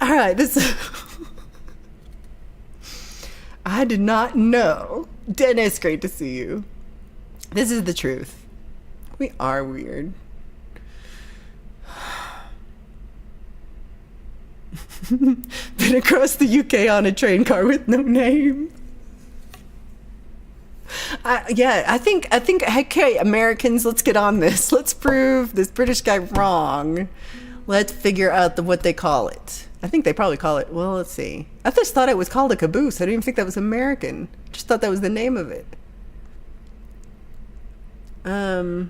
All right, I did not know. Dennis, great to see you. This is the truth. We are weird. Been across the UK on a train car with no name. I think, okay, Americans, let's get on this. Let's prove this British guy wrong. Let's figure out what they call it. I think they probably call it, well, let's see. I just thought it was called a caboose. I didn't even think that was American. Just thought that was the name of it. So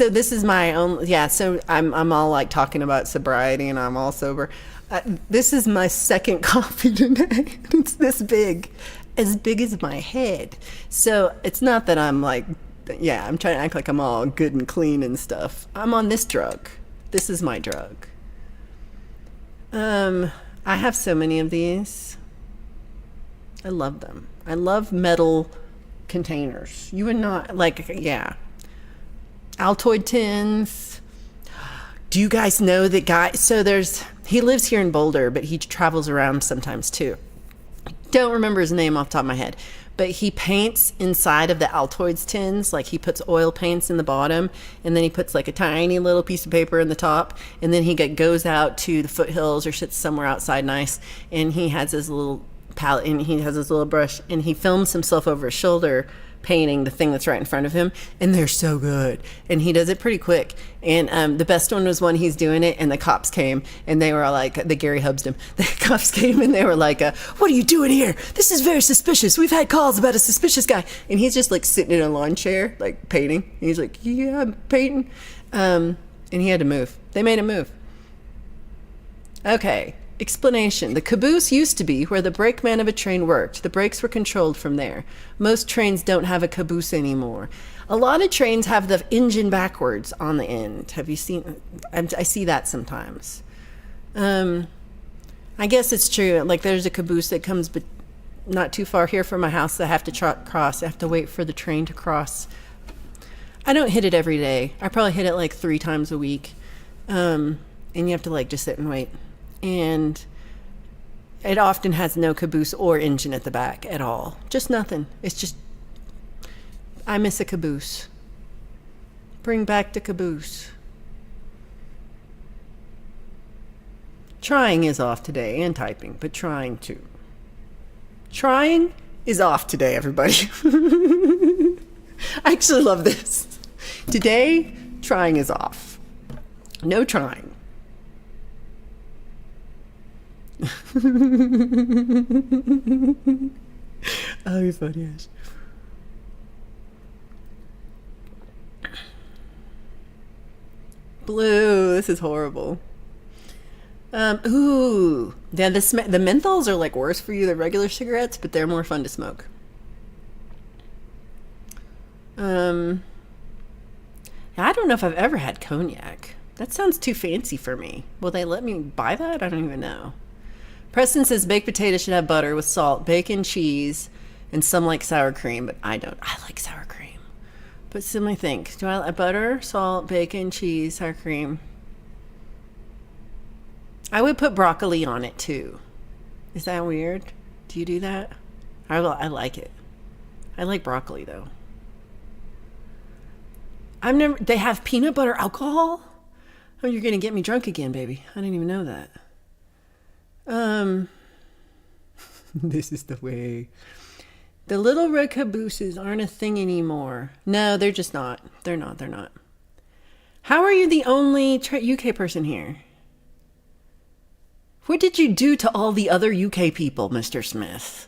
this is my own, so I'm all like talking about sobriety and I'm all sober. This is my second coffee today. It's this big, as big as my head. So it's not that I'm like, I'm trying to act like I'm all good and clean and stuff. I'm on this drug. This is my drug. I have so many of these. I love them. I love metal containers. You would not, Altoid tins. Do you guys know the guy? So he lives here in Boulder, but he travels around sometimes too. Don't remember his name off the top of my head, but he paints inside of the Altoids tins. Like he puts oil paints in the bottom, and then he puts like a tiny little piece of paper in the top, and then he goes out to the foothills or sits somewhere outside nice, and he has his little palette and he has his little brush, and he films himself over his shoulder painting the thing that's right in front of him, and they're so good, and he does it pretty quick. And the best one was when he's doing it and the cops came, and they were all like, the Gary Hubsed him, the cops came and they were like, what are you doing here? This is very suspicious. We've had calls about a suspicious guy. And he's just like sitting in a lawn chair like painting, and he's like, yeah, I'm painting. And he had to move. They made him move. Okay. Explanation. The caboose used to be where the brakeman of a train worked. The brakes were controlled from there. Most trains don't have a caboose anymore. A lot of trains have the engine backwards on the end. Have you seen? I see that sometimes. I guess it's true. Like there's a caboose that comes but not too far here from my house that I have to cross. I have to wait for the train to cross. I don't hit it every day. I probably hit it like 3 times a week. And you have to like just sit and wait. And it often has no caboose or engine at the back at all. Just nothing. It's just, I miss a caboose. Bring back the caboose. Trying is off today, and typing, but trying too. Trying is off today, everybody. I actually love this. Today, trying is off. No trying. Oh, you're funny, Ash. Blue. This is horrible. Ooh. Yeah, the menthols are like worse for you than regular cigarettes, but they're more fun to smoke. I don't know if I've ever had cognac. That sounds too fancy for me. Will they let me buy that? I don't even know. Preston says baked potatoes should have butter with salt, bacon, cheese, and some like sour cream, but I don't. I like sour cream. But let me think. Do I like butter, salt, bacon, cheese, sour cream? I would put broccoli on it too. Is that weird? Do you do that? I like it. I like broccoli though. They have peanut butter alcohol? Oh, you're gonna get me drunk again, baby. I didn't even know that. This is the way. The little red cabooses aren't a thing anymore. No, they're just not. They're not. How are you the only UK person here? What did you do to all the other UK people, Mr. Smith?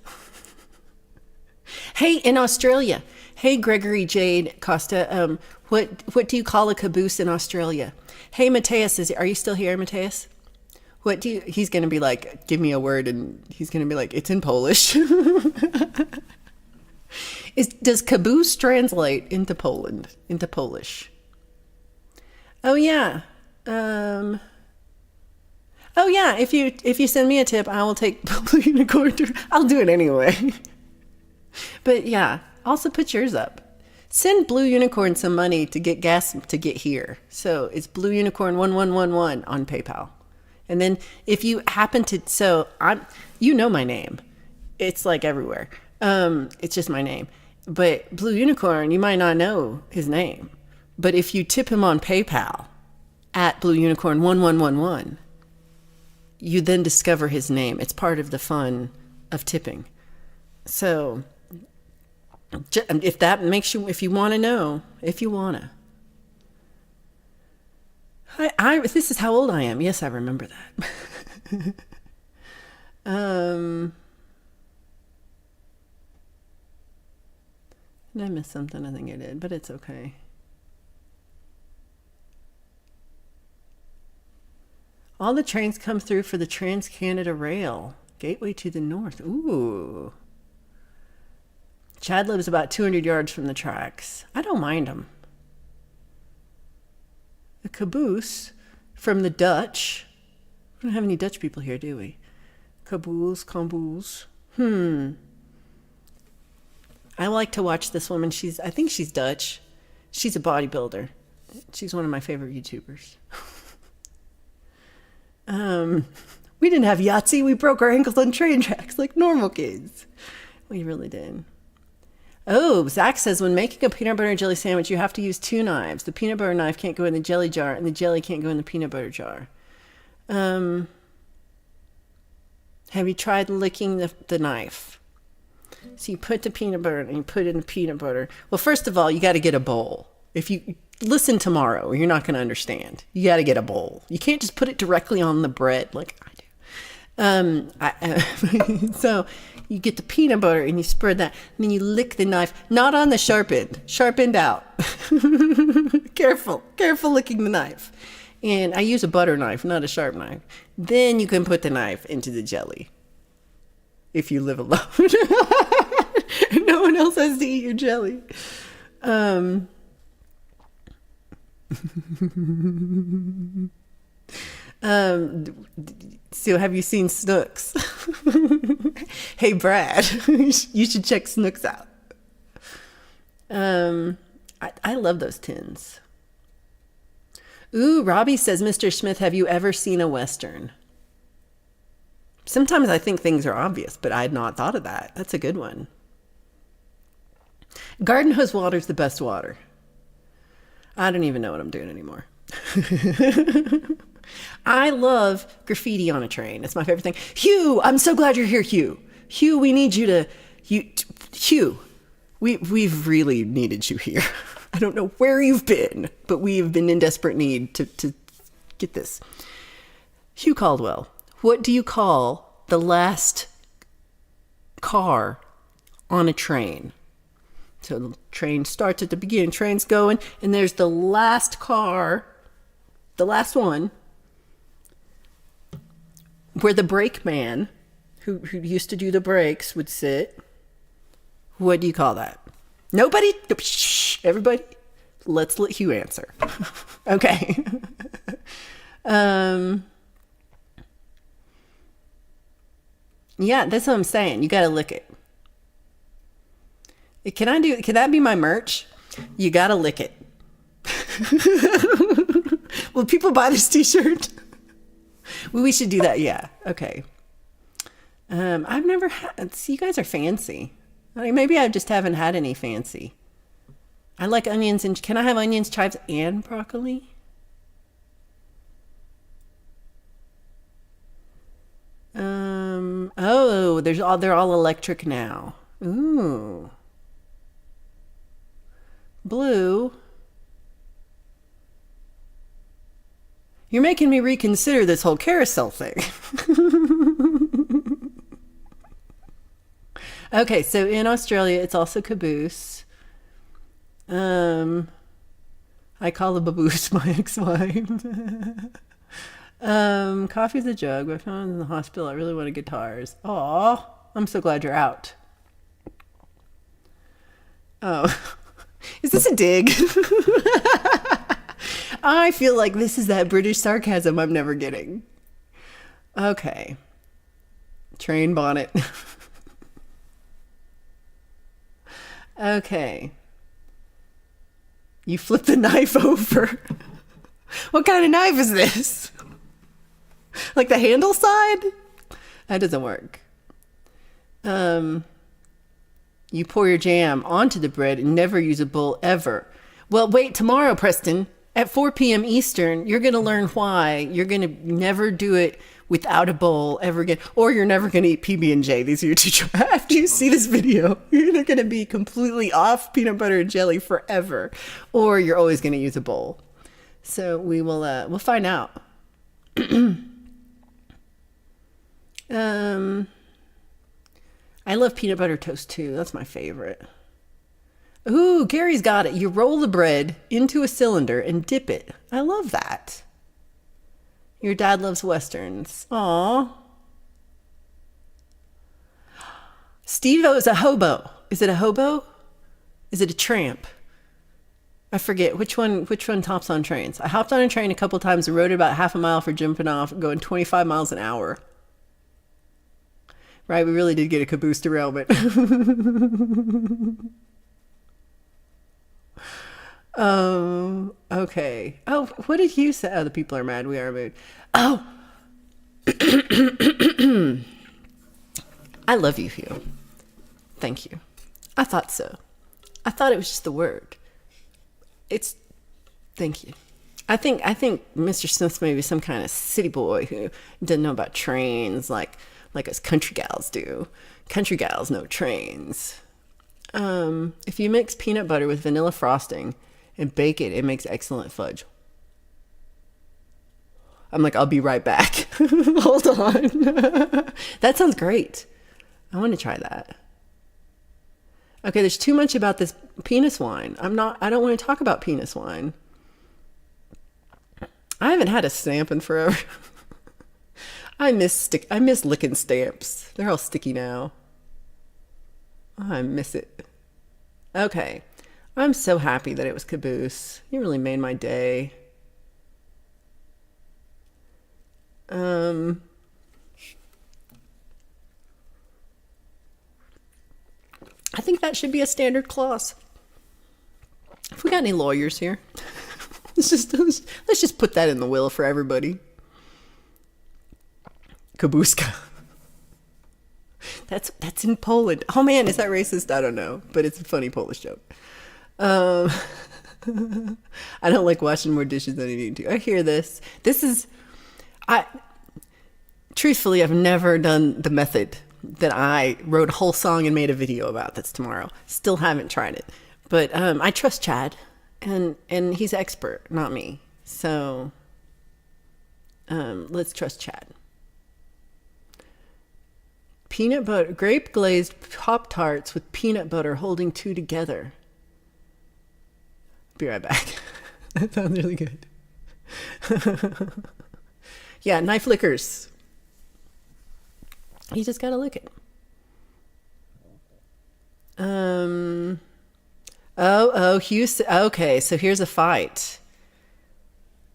Hey, in Australia. Hey, Gregory Jade Costa. What do you call a caboose in Australia? Hey, Mateus, are you still here, Mateus? He's going to be like, give me a word, and he's going to be like, it's in Polish. Does caboose translate into Polish? Oh, yeah. Oh, yeah. If you send me a tip, I will take Blue Unicorn. I'll do it anyway. But yeah, also put yours up. Send Blue Unicorn some money to get gas to get here. So it's Blue Unicorn 1111 on PayPal. And then if you happen to, you know my name. It's like everywhere. It's just my name. But Blue Unicorn, you might not know his name. But if you tip him on PayPal at Blue Unicorn 1111, you then discover his name. It's part of the fun of tipping. So if that makes you, if you want to know, if you want to. This is how old I am. Yes, I remember that. Did I miss something? I think I did, but it's okay. All the trains come through for the Trans-Canada Rail. Gateway to the north. Ooh. Chad lives about 200 yards from the tracks. I don't mind them. A caboose from the Dutch. We don't have any Dutch people here, do we? Caboose. I like to watch this woman. I think she's Dutch. She's a bodybuilder. She's one of my favorite YouTubers. We didn't have Yahtzee. We broke our ankles on train tracks like normal kids. We really did. Oh, Zach says when making a peanut butter and jelly sandwich, you have to use 2 knives. The peanut butter knife can't go in the jelly jar, and the jelly can't go in the peanut butter jar. Have you tried licking the knife? So you put the peanut butter and you put it in the peanut butter. Well, first of all, you got to get a bowl. If you listen tomorrow, you're not going to understand. You got to get a bowl. You can't just put it directly on the bread like I do. So you get the peanut butter and you spread that, and then you lick the knife, not on the sharp end out. Careful licking the knife. And I use a butter knife, not a sharp knife. Then you can put the knife into the jelly. If you live alone. No one else has to eat your jelly. So have you seen Snooks? Hey, Brad, you should check Snooks out. I love those tins. Ooh, Robbie says, Mr. Smith, have you ever seen a Western? Sometimes I think things are obvious, but I had not thought of that. That's a good one. Garden hose water is the best water. I don't even know what I'm doing anymore. I love graffiti on a train. It's my favorite thing. Hugh, I'm so glad you're here, Hugh. Hugh, we need you to... Hugh, we've really needed you here. I don't know where you've been, but we have been in desperate need to get this. Hugh Caldwell, what do you call the last car on a train? So the train starts at the beginning, train's going, and there's the last car, the last one, where the brakeman, who used to do the brakes, would sit. What do you call that? Nobody? Shh, everybody, let's let Hugh answer. Okay. Yeah, that's what I'm saying. You got to lick it. Can that be my merch? You got to lick it. Will people buy this t-shirt? Well, we should do that. Yeah. Okay. I've never had, see, you guys are fancy. I mean, maybe I just haven't had any fancy. I like onions, and can I have onions, chives, and broccoli? Oh, they're all electric now. Ooh. Blue. You're making me reconsider this whole carousel thing. Okay, so in Australia, it's also caboose. I call the baboose my ex-wife. Coffee's a jug. My phone's in the hospital. I really wanted guitars. Aw, I'm so glad you're out. Oh, is this a dig? I feel like this is that British sarcasm I'm never getting. Okay. Train bonnet. Okay. You flip the knife over. What kind of knife is this? Like the handle side? That doesn't work. You pour your jam onto the bread and never use a bowl ever. Well, wait, tomorrow, Preston. at 4 p.m. Eastern, you're going to learn why you're going to never do it without a bowl ever again, or you're never going to eat PB&J. These are your two choices. After you see this video, you're going to be completely off peanut butter and jelly forever, or you're always going to use a bowl. So we'll find out. I love peanut butter toast too. That's my favorite. Ooh, Gary's got it. You roll the bread into a cylinder and dip it. I love that. Your dad loves Westerns. Aw. Steve-O is a hobo. Is it a hobo? Is it a tramp? I forget which one hops on trains. I hopped on a train a couple times and rode it about half a mile for jumping off, going 25 miles an hour. Right, we really did get a caboose derailment. Okay. Oh, what did Hugh say? Oh, the people are mad. We are moved. Oh. I love you, Hugh. Thank you. I thought so. I thought it was just the word. Thank you. I think Mr. Smith's maybe some kind of city boy who doesn't know about trains like us country gals do. Country gals know trains. If you mix peanut butter with vanilla frosting and bake it, it makes excellent fudge. I'm like, I'll be right back. Hold on. That sounds great. I want to try that. Okay, there's too much about this penis wine. I don't want to talk about penis wine. I haven't had a stamp in forever. I miss licking stamps. They're all sticky now. Oh, I miss it. Okay. I'm so happy that it was Caboose. You really made my day. I think that should be a standard clause. If we got any lawyers here, let's just put that in the will for everybody. Kabuska. That's in Poland. Oh man, is that racist? I don't know, but it's a funny Polish joke. I don't like washing more dishes than I need to. I hear this. Truthfully, I've never done the method that I wrote a whole song and made a video about. That's tomorrow. Still haven't tried it, but I trust Chad, and he's expert, not me. So let's trust Chad. Peanut butter, grape glazed Pop-Tarts with peanut butter holding two together. Be right back. That sounds really good. Yeah, knife lickers. You just gotta lick it. Okay, so here's a fight.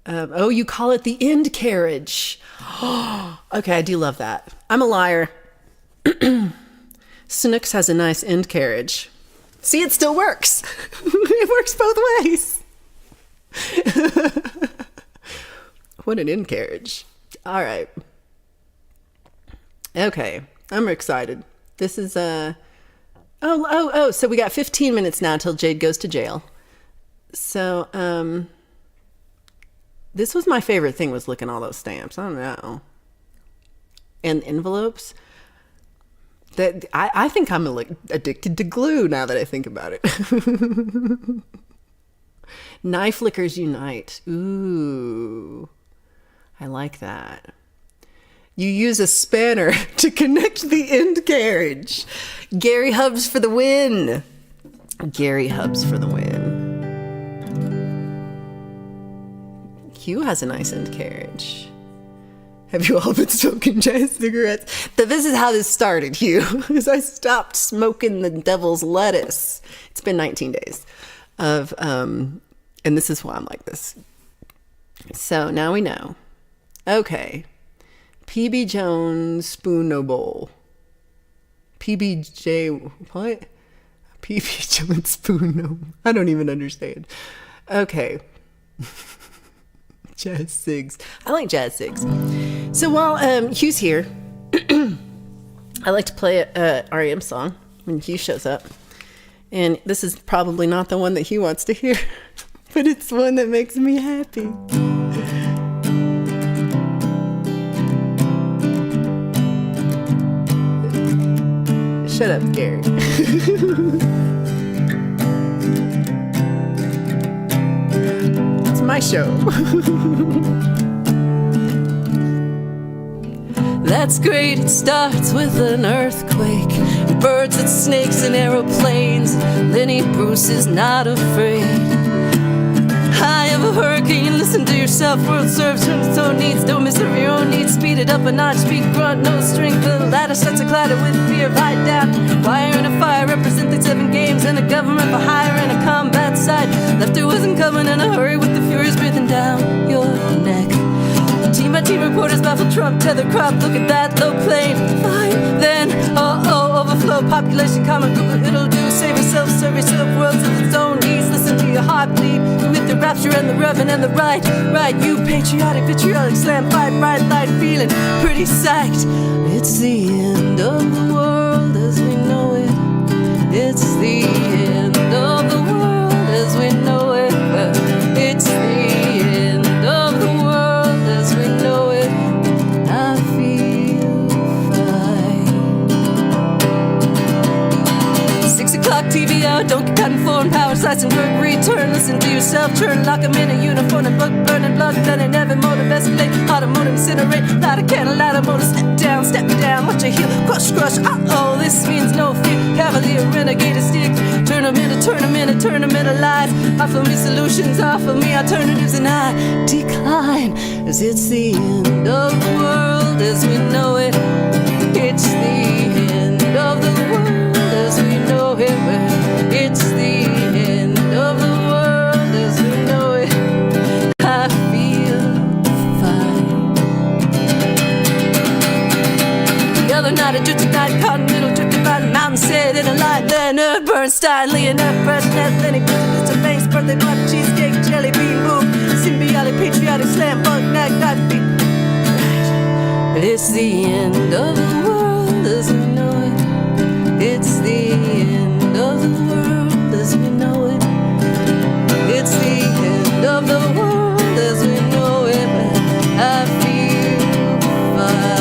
You call it the end carriage. Okay, I do love that. I'm a liar. Snooks has a nice end carriage. See, it still works. It works both ways. What an end carriage. All right. Okay, I'm excited. This is so we got 15 minutes now till Jade goes to jail. So this was my favorite thing, was licking all those stamps. I don't know. And envelopes. That I think I'm addicted to glue now that I think about it. Knife lickers unite. Ooh, I like that. You use a spanner to connect the end carriage. Gary Hubs for the win. Gary Hubs for the win. Hugh has a nice end carriage. Have you all been smoking jazz cigarettes? This is how this started, Hugh. Is I stopped smoking the devil's lettuce. It's been 19 days of, and this is why I'm like this. So now we know. Okay. PB Jones Spoon No Bowl. PBJ, what? PB Jones Spoon No. I don't even understand. Okay. Jazz cigs. I like jazz cigs. So while Hugh's here, I like to play a REM song when Hugh shows up. And this is probably not the one that Hugh wants to hear. but it's one that makes me happy. Shut up, Gary. It's my show. That's great, it starts with an earthquake, and birds and snakes and aeroplanes. Lenny Bruce is not afraid. High of a hurricane, listen to yourself. World serves from its own needs. Don't miss your own needs. Speed it up a notch. Speak grunt, no strength. The ladder sets a clatter with fear. Fight down. Fire and a fire represent the 7 games. And a government for hire and a combat side. Laughter wasn't coming in a hurry with the furies breathing down your neck. Team by team reporters baffle Trump, tether crop. Look at that low plane. Fine, then, overflow. Population, common group, it'll do. Save yourself, serve yourself. Worlds of its own needs. Listen to your heart bleed. With the rapture and the reverend and the right. You patriotic, vitriolic, slam, fight, bright light, feeling pretty psyched. It's the end of the world as we know it. It's the end of the world as we know it. It's the end of the world as we know it. I feel fine. 6 o'clock TV hour, don't get caught in foreign power. Slice and work, return, listen to yourself. Turn, lock 'em in a uniform and book, burning blood. Done in every motive, escalate. Automotive, incinerate. Light a candle, light a motor. Step down, watch your heel. Crush, uh-oh, this means no fear. Cavalier, renegade, stick. Turn 'em into lies. Offer me solutions, offer me alternatives, and I decline. As it's the end of the world as we know it. It's the end of the world as we know it. It's the end of the world as we know it. I feel fine. The other night, I drifted night, continental drifted by the mountain, set in a light. Leonard Bernstein, Leonard Bernstein, Lenny Bruce, Mr. Banks, birthday party, cheesesteak, jelly bean, boom, symbiotic, patriotic, slam, bunk, knack, got beat. It's the end of the world as we know it. It's the end of the world as we know it. It's the end of the world as we know it. I feel fine.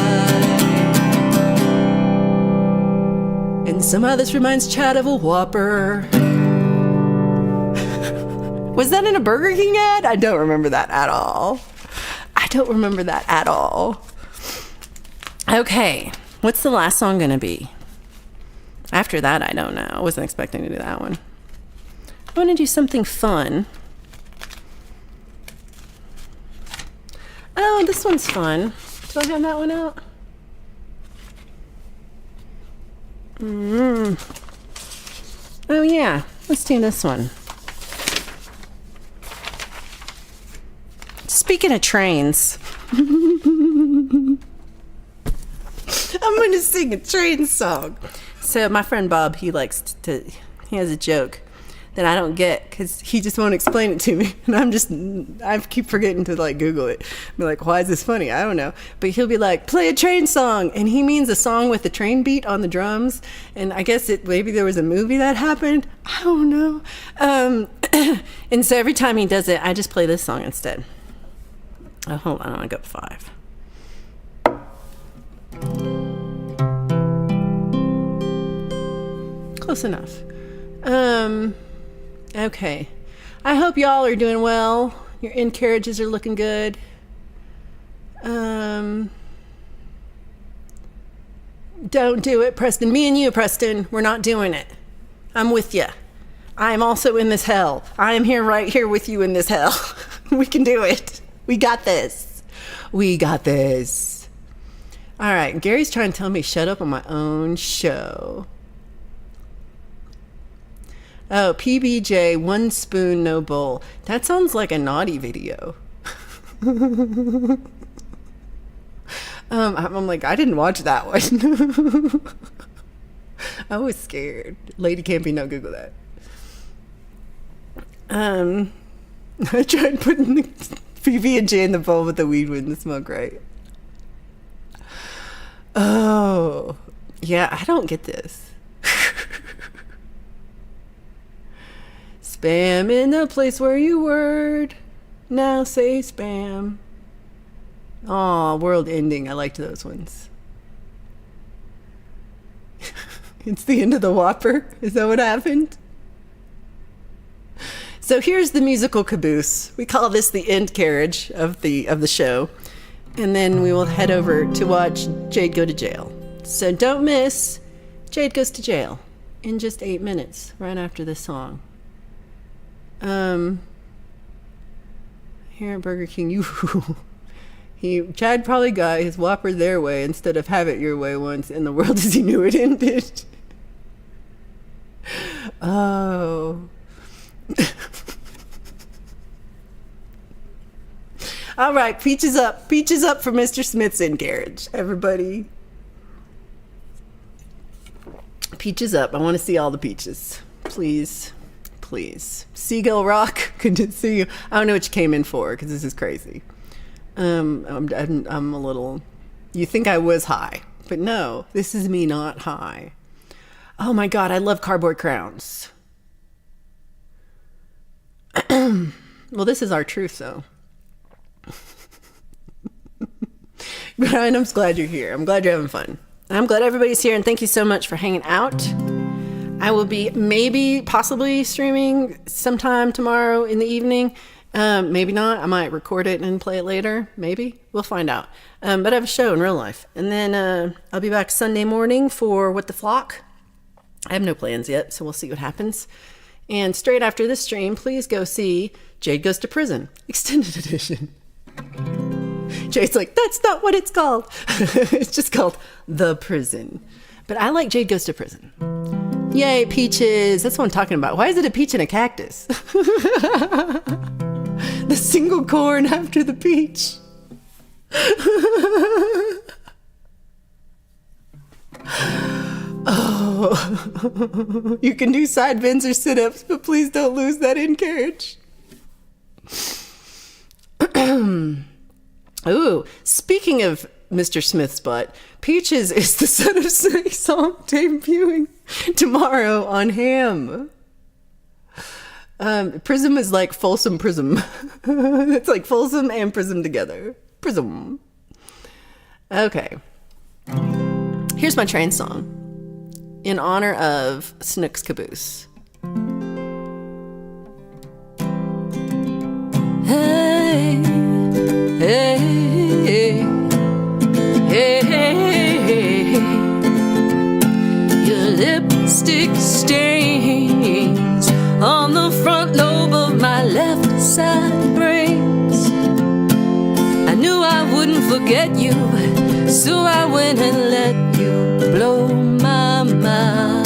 And somehow this reminds Chad of a Whopper. Was that in a Burger King ad? I don't remember that at all. Okay, what's the last song gonna be? After that, I don't know. I wasn't expecting to do that one. I want to do something fun. Oh, this one's fun. Do I have that one out? Oh yeah, let's do this one. Speaking of trains, I'm going to sing a train song. So my friend Bob, he has a joke that I don't get because he just won't explain it to me. And I keep forgetting to Google it. Be like, why is this funny? I don't know. But he'll be like, play a train song. And he means a song with a train beat on the drums. And I guess maybe there was a movie that happened. I don't know. And so every time he does it, I just play this song instead. Oh, hold on. I got 5. Close enough. Okay. I hope y'all are doing well. Your end carriages are looking good. Don't do it, Preston. Me and you, Preston, we're not doing it. I'm with you. I am also in this hell. I am right here with you in this hell. We can do it. We got this. All right. Gary's trying to tell me shut up on my own show. Oh, PBJ, 1 spoon, no bowl. That sounds like a naughty video. I'm like, I didn't watch that one. I was scared. Lady can't be no Google that. I tried putting the PB&J in the bowl, but the weed wouldn't smoke right. Oh, yeah, I don't get this. Spam in the place where you word. Now say spam. Aw, world ending. I liked those ones. It's the end of the Whopper. Is that what happened? So here's the musical caboose. We call this the end carriage of the show. And then we will head over to watch Jade go to jail. So don't miss Jade Goes to Jail in just 8 minutes, right after this song. Here at Burger King, Chad probably got his Whopper their way instead of have it your way once in the world as he knew it ended. Oh. All right, peaches up. Peaches up for Mr. Smith's in carriage, everybody. Peaches up. I want to see all the peaches. Please. Please. Seagull Rock, good to see you. I don't know what you came in for, because this is crazy. I'm a little... You think I was high, but no, this is me not high. Oh my God, I love cardboard crowns. Well, this is our truth, though. Brian, I'm glad you're here. I'm glad you're having fun. I'm glad everybody's here, and thank you so much for hanging out. I will be possibly streaming sometime tomorrow in the evening. Maybe not. I might record it and play it later. Maybe. We'll find out. But I have a show in real life. And then I'll be back Sunday morning for What the Flock. I have no plans yet, so we'll see what happens. And straight after this stream, please go see Jade Goes to Prison, Extended Edition. Jade's like, that's not what it's called. It's just called The Prison. But I like Jade Goes to Prison. Yay, peaches. That's what I'm talking about. Why is it a peach and a cactus? The single corn after the peach. Oh. You can do side bends or sit-ups, but please don't lose that in carriage. Ooh, speaking of Mr. Smith's butt, Peaches is the Son of Snake song debuting tomorrow on Ham. Prism is like Folsom Prism. It's like Folsom and Prism together. Prism. Okay. Here's my train song in honor of Snook's Caboose. Hey, hey, hey, hey, your lipstick stains on the front lobe of my left side brains. I knew I wouldn't forget you, so I went and let you blow my mind.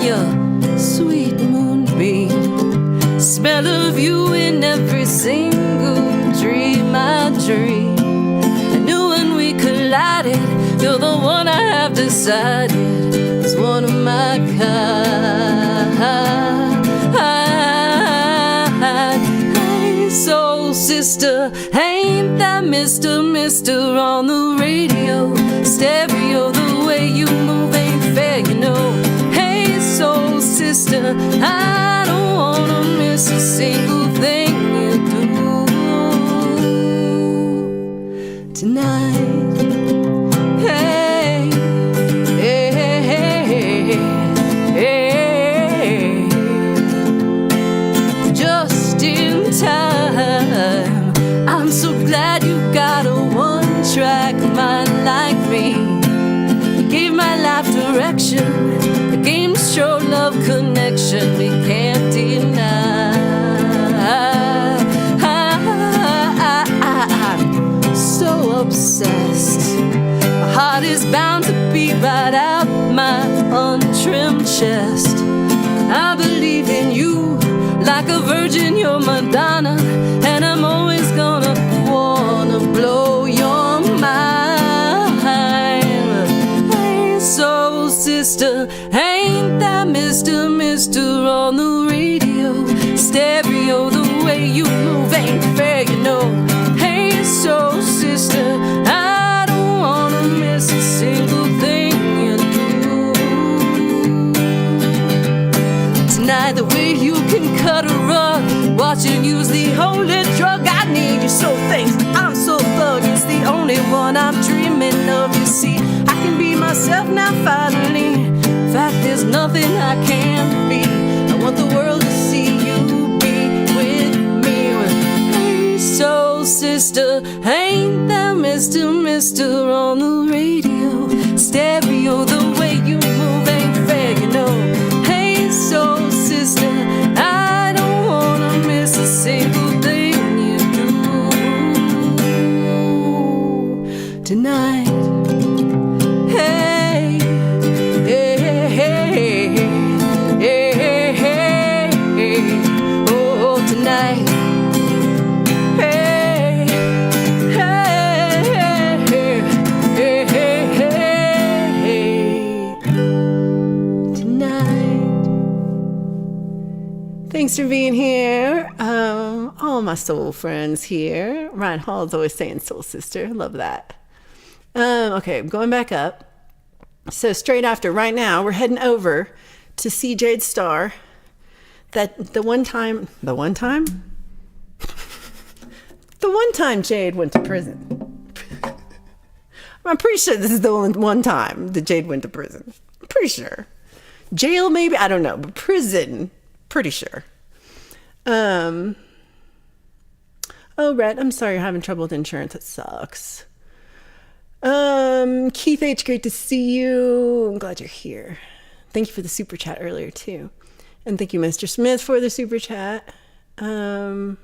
Your sweet moonbeam, smell of you in every single dream I dream. I knew when we collided, you're the one I have decided is one of my kind. Hey, soul sister, ain't that Mr. on the radio? Stereo, the way you move ain't fair, you know. Hey, soul sister, I don't wanna miss a single thing you do tonight. Hey, hey, hey, hey, just in time. I'm so glad you got a one-track mind like me. You gave my life direction. The games show love connection we can't deny. I'm so obsessed. My heart is bound to beat right out my untrimmed chest. I believe in you like a virgin, you're Madonna, and I'm always gonna wanna blow your mind. Hey, soul sister, ain't that Mr. on the radio? Stereo, the way you move ain't fair, you know. Hey, soul sister, I don't wanna miss a single thing you do the only one I'm dreaming of. You see, I can be myself now finally. In fact, there's nothing I can't be. I want the world to see you be with me. Hey, soul sister, ain't that Mr. on the radio? Stereo, the way you move ain't fair, you know. Hey, soul sister, I don't wanna miss a single thing you do tonight. Hey, hey, hey, hey, hey, hey, oh, tonight. Hey, hey, hey, hey, hey, hey, tonight. Thanks for being here. All my soul friends here. Ryan Hall is always saying soul sister. Love that. Okay, I'm going back up. So straight after, right now, we're heading over to see Jade Starr. That the one time Jade went to prison. I'm pretty sure this is the only one time that Jade went to prison. I'm pretty sure. Jail, maybe? I don't know. But prison, pretty sure. Oh, Rhett, I'm sorry you're having trouble with insurance. It sucks. Keith H., great to see you. I'm glad you're here. Thank you for the super chat earlier, too. And thank you, Mr. Smith, for the super chat. So,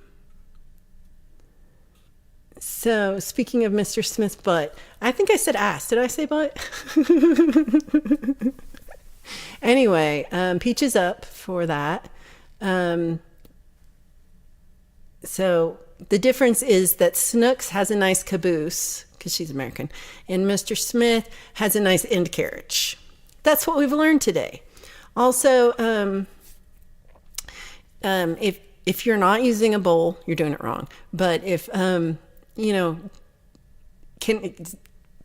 speaking of Mr. Smith's butt, I think I said ass. Did I say butt? Anyway, Peach is up for that. So, the difference is that Snooks has a nice caboose, because she's American, and Mr. Smith has a nice end carriage. That's what we've learned today. Also, if you're not using a bowl, you're doing it wrong. But if,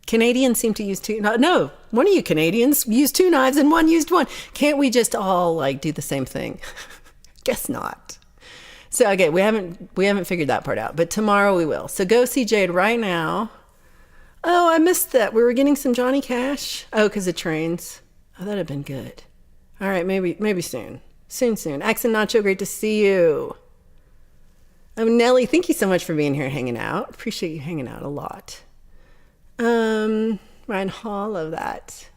Canadians seem to use two. No, one of you Canadians used two knives and one used one. Can't we just all do the same thing? Guess not. So okay, we haven't figured that part out, but tomorrow we will. So go see Jade right now. Oh, I missed that. We were getting some Johnny Cash. Oh, because of trains. Oh, that'd have been good. All right, maybe soon. Soon. Accent Nacho, great to see you. Oh, Nelly, thank you so much for being here and hanging out. Appreciate you hanging out a lot. Ryan Hall, love that.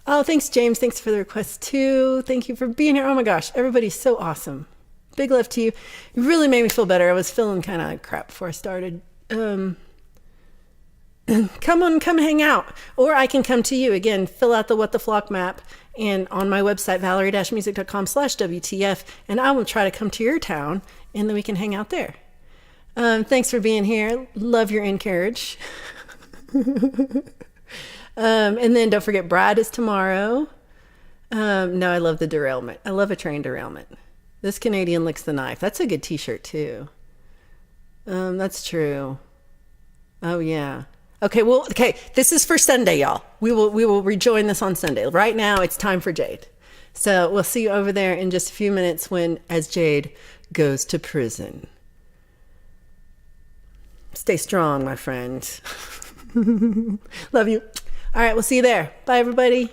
Oh, thanks, James. Thanks for the request, too. Thank you for being here. Oh, my gosh. Everybody's so awesome. Big love to you. You really made me feel better. I was feeling kind of crap before I started. Come hang out. Or I can come to you. Again, fill out the What the Flock map and on my website, valerie-music.com/WTF, and I will try to come to your town, and then we can hang out there. Thanks for being here. Love your in carriage. And then don't forget, Brad is tomorrow. No, I love the derailment. I love a train derailment. This Canadian licks the knife. That's a good t-shirt too. That's true. Oh yeah. Okay, this is for Sunday, y'all. We will rejoin this on Sunday. Right now it's time for Jade. So we'll see you over there in just a few minutes as Jade goes to prison. Stay strong, my friend. Love you. All right, we'll see you there. Bye, everybody.